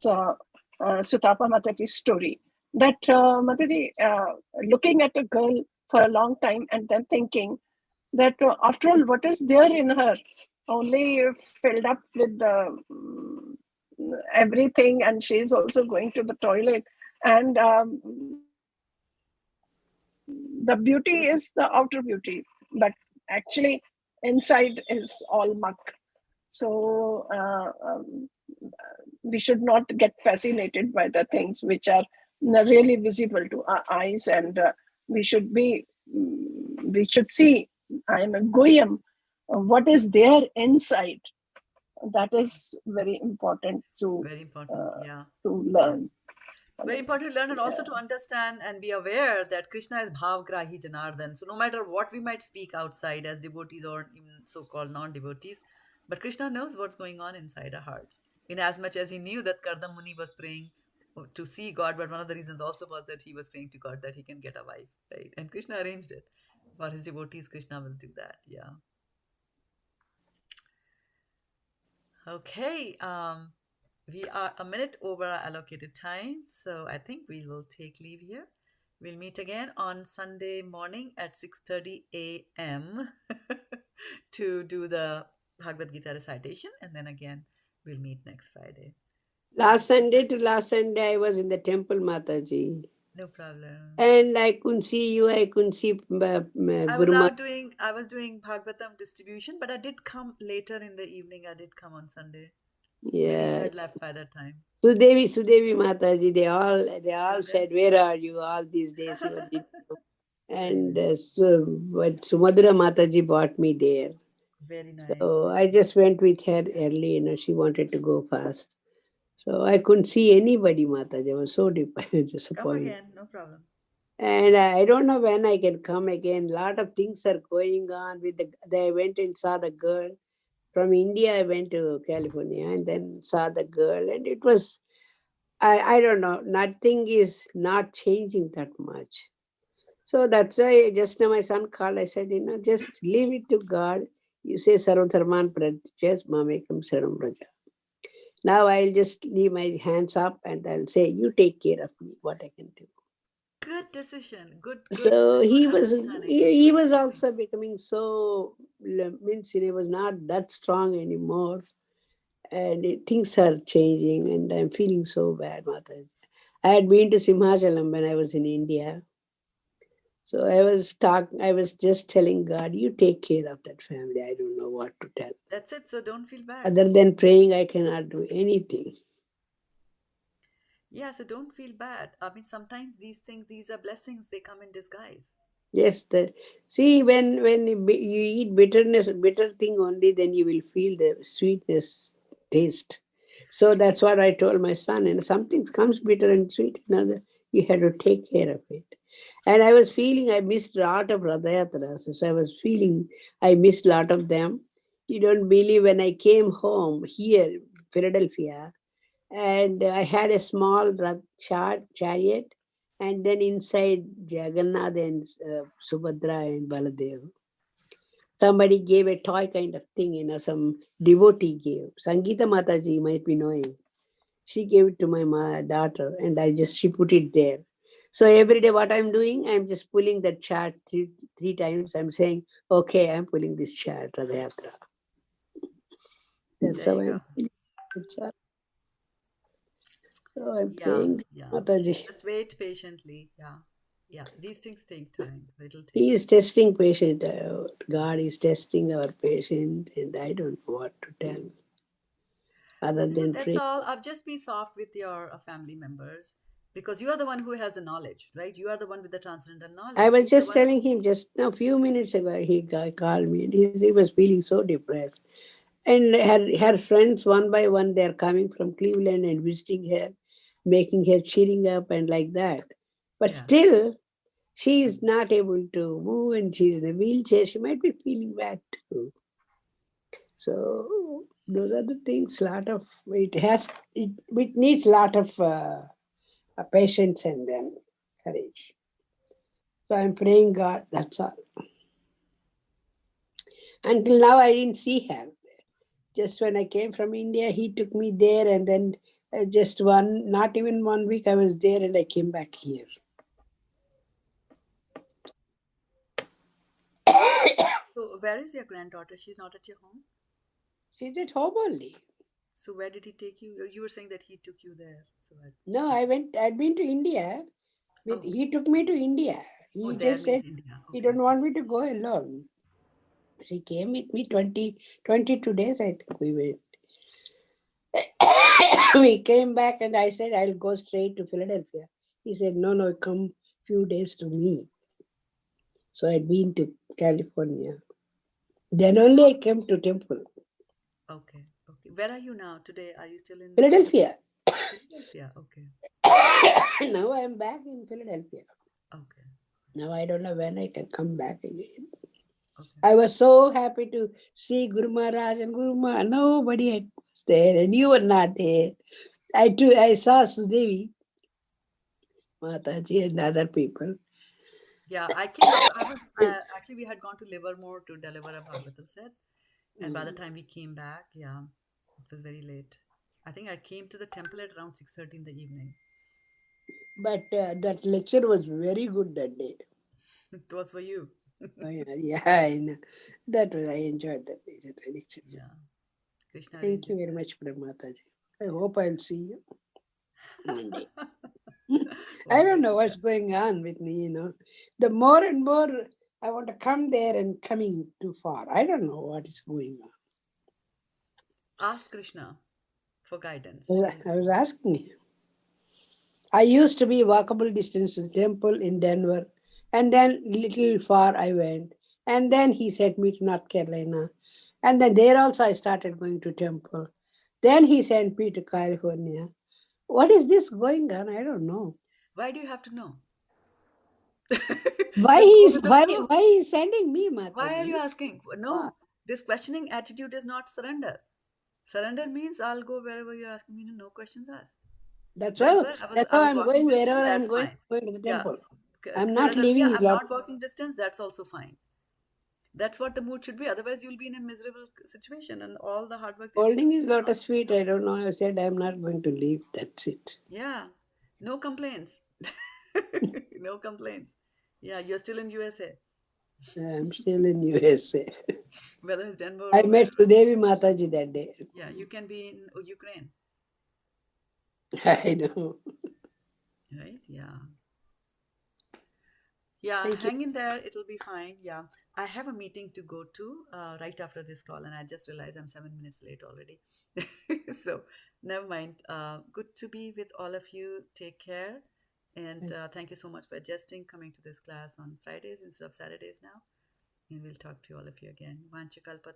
Sutapa Mataji's story. That Mataji, looking at a girl for a long time and then thinking that after all, what is there in her? Only filled up with everything, and she's also going to the toilet. And the beauty is the outer beauty, but actually inside is all muck. So we should not get fascinated by the things which are really visible to our eyes, and we should see, I am a Goyam, what is there inside. That is very important to learn. Very important to learn, and also to understand and be aware that Krishna is Bhavgrahi Janardhan. So no matter what we might speak outside as devotees or even so-called non-devotees, but Krishna knows what's going on inside our hearts. In as much as he knew that Kardam Muni was praying to see God, but one of the reasons also was that he was praying to God that he can get a wife, right? And Krishna arranged it. For his devotees, Krishna will do that, yeah. Okay, we are a minute over our allocated time, so I think we will take leave here. We'll meet again on Sunday morning at 6:30 a.m. to do the Bhagavad-gita recitation, and then again we'll meet next Friday. Last Sunday, I was in the temple, Mataji. No problem. And I couldn't see you. I couldn't see Guru. I was doing Bhagavatam distribution, but I did come later in the evening. I did come on Sunday. Yeah. Maybe you had left by that time. Sudevi Mataji, they all said, "Where are you all these days?" And but Sumadra Mataji brought me there. Very nice. So I just went with her early, she wanted to go fast. So I couldn't see anybody, Mataji. I was so Come disappointed. again, no problem. And I don't know when I can come again. Lot of things are going on with I went and saw the girl. From India, I went to California and then saw the girl. And it was, I don't know, nothing is not changing that much. So that's why just now my son called. I said, just leave it to God. You say Sarvam Dharman Pratyas Mamekam Saram Raja. Now I'll just leave my hands up and I'll say, you take care of me, what I can do. Good decision. Good. So he was understanding. he was also becoming so, means he was not that strong anymore. And things are changing and I'm feeling so bad, Mataji. I had been to Simhachalam when I was in India. So I was just telling God, you take care of that family. I don't know what to tell. That's it. So don't feel bad. Other than praying, I cannot do anything. Yeah, so don't feel bad. I mean, sometimes these are blessings. They come in disguise. Yes, see, when you eat bitter thing only, then you will feel the sweetness taste. So that's what I told my son. And something comes bitter and sweet, another you have to take care of it. And I was feeling I missed a lot of Radhayatras. So I was feeling I missed a lot of them. You don't believe when I came home here, Philadelphia, and I had a small chariot, and then inside Jagannath and Subhadra and Baladev. Somebody gave a toy kind of thing, some devotee gave. Sangeeta Mataji might be knowing. She gave it to my daughter, and she put it there. So every day what I'm doing, I'm just pulling that chart three times. I'm saying, okay, I'm pulling this chart, Radhayatra. That's how I'm feeling. So I'm praying, Mataji. Just wait patiently. Yeah. These things take time. It'll take. He is testing patient. God is testing our patient, and I don't know what to tell. Other than That's pray. all. Just be soft with your family members because you are the one who has the knowledge, right? You are the one with the transcendental knowledge. I was just telling him just a few minutes ago. He called me, and he was feeling so depressed. And her friends, one by one, they're coming from Cleveland and visiting her, making her cheering up and like that. But still, she is not able to move and she's in a wheelchair. She might be feeling bad too. So those are the things. It needs a lot of patience and then courage. So I'm praying God. That's all. Until now, I didn't see her. Just when I came from India, he took me there, and then not even 1 week, I was there, and I came back here. So where is your granddaughter? She's not at your home? She's at home only. So where did he take you? You were saying that he took you there. No, I'd been to India. He took me to India. He just said he don't want me to go alone. She came with me 22 days, I think we went. We came back and I said, I'll go straight to Philadelphia. He said, no, come few days to me. So I'd been to California. Then only I came to temple. Okay. Where are you now today? Are you still in Philadelphia? Philadelphia, okay. Now I'm back in Philadelphia. Okay. Now I don't know when I can come back again. Okay. I was so happy to see Guru Maharaj and Guru Maharaj. Nobody was there and you were not there. I saw Sudevi, Mataji and other people. Yeah, I came. I was actually we had gone to Livermore to deliver a Bhagavatam set, and by the time we came back, it was very late. I think I came to the temple at around 6:30 in the evening. But that lecture was very good that day. It was for you. Yeah, I know. I enjoyed that lecture. Yeah. Krishna. Thank you very much, Mataji. I hope I'll see you one day. I don't know what's going on with me, The more and more I want to come there and coming too far. I don't know what is going on. Ask Krishna for guidance. I was asking him. I used to be walkable distance to the temple in Denver, And then little far I went. And then he sent me to North Carolina. And then there also I started going to temple. Then he sent me to California. What is this going on? I don't know. Why do you have to know? Why Just go he's with the flow. why he's sending me, Mataji? Why are you asking? No, this questioning attitude is not surrender. Surrender means I'll go wherever you're asking me to, no questions asked. That's Denver, why. I That's was why I'm walking going distance, wherever I'm that's going. fine. Going to the Yeah. temple. I'm not leaving Philadelphia, his I'm lot. not walking distance, that's also fine. That's what the mood should be. Otherwise, you'll be in a miserable situation and all the hard work that Holding you his lotus feet. I don't know. I said I'm not going to leave. That's it. Yeah. No complaints. No complaints. Yeah, you're still in USA. I'm still in USA. Whether it's Denver I or met wherever. Sudevi Mataji that day. Yeah, you can be in Ukraine. I know. Right? Yeah. Yeah, Thank you. hang in there. It'll be fine. Yeah. I have a meeting to go to right after this call, and I just realized I'm 7 minutes late already. So, never mind. Good to be with all of you. Take care. And thank you so much for adjusting, coming to this class on Fridays instead of Saturdays now. And we'll talk to all of you again. Mancha kripa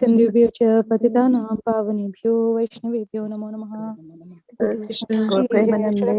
sindhubhyo cha patitanam pavanebhyo vaishnavebhyo namo namaha. Krishna Premanande.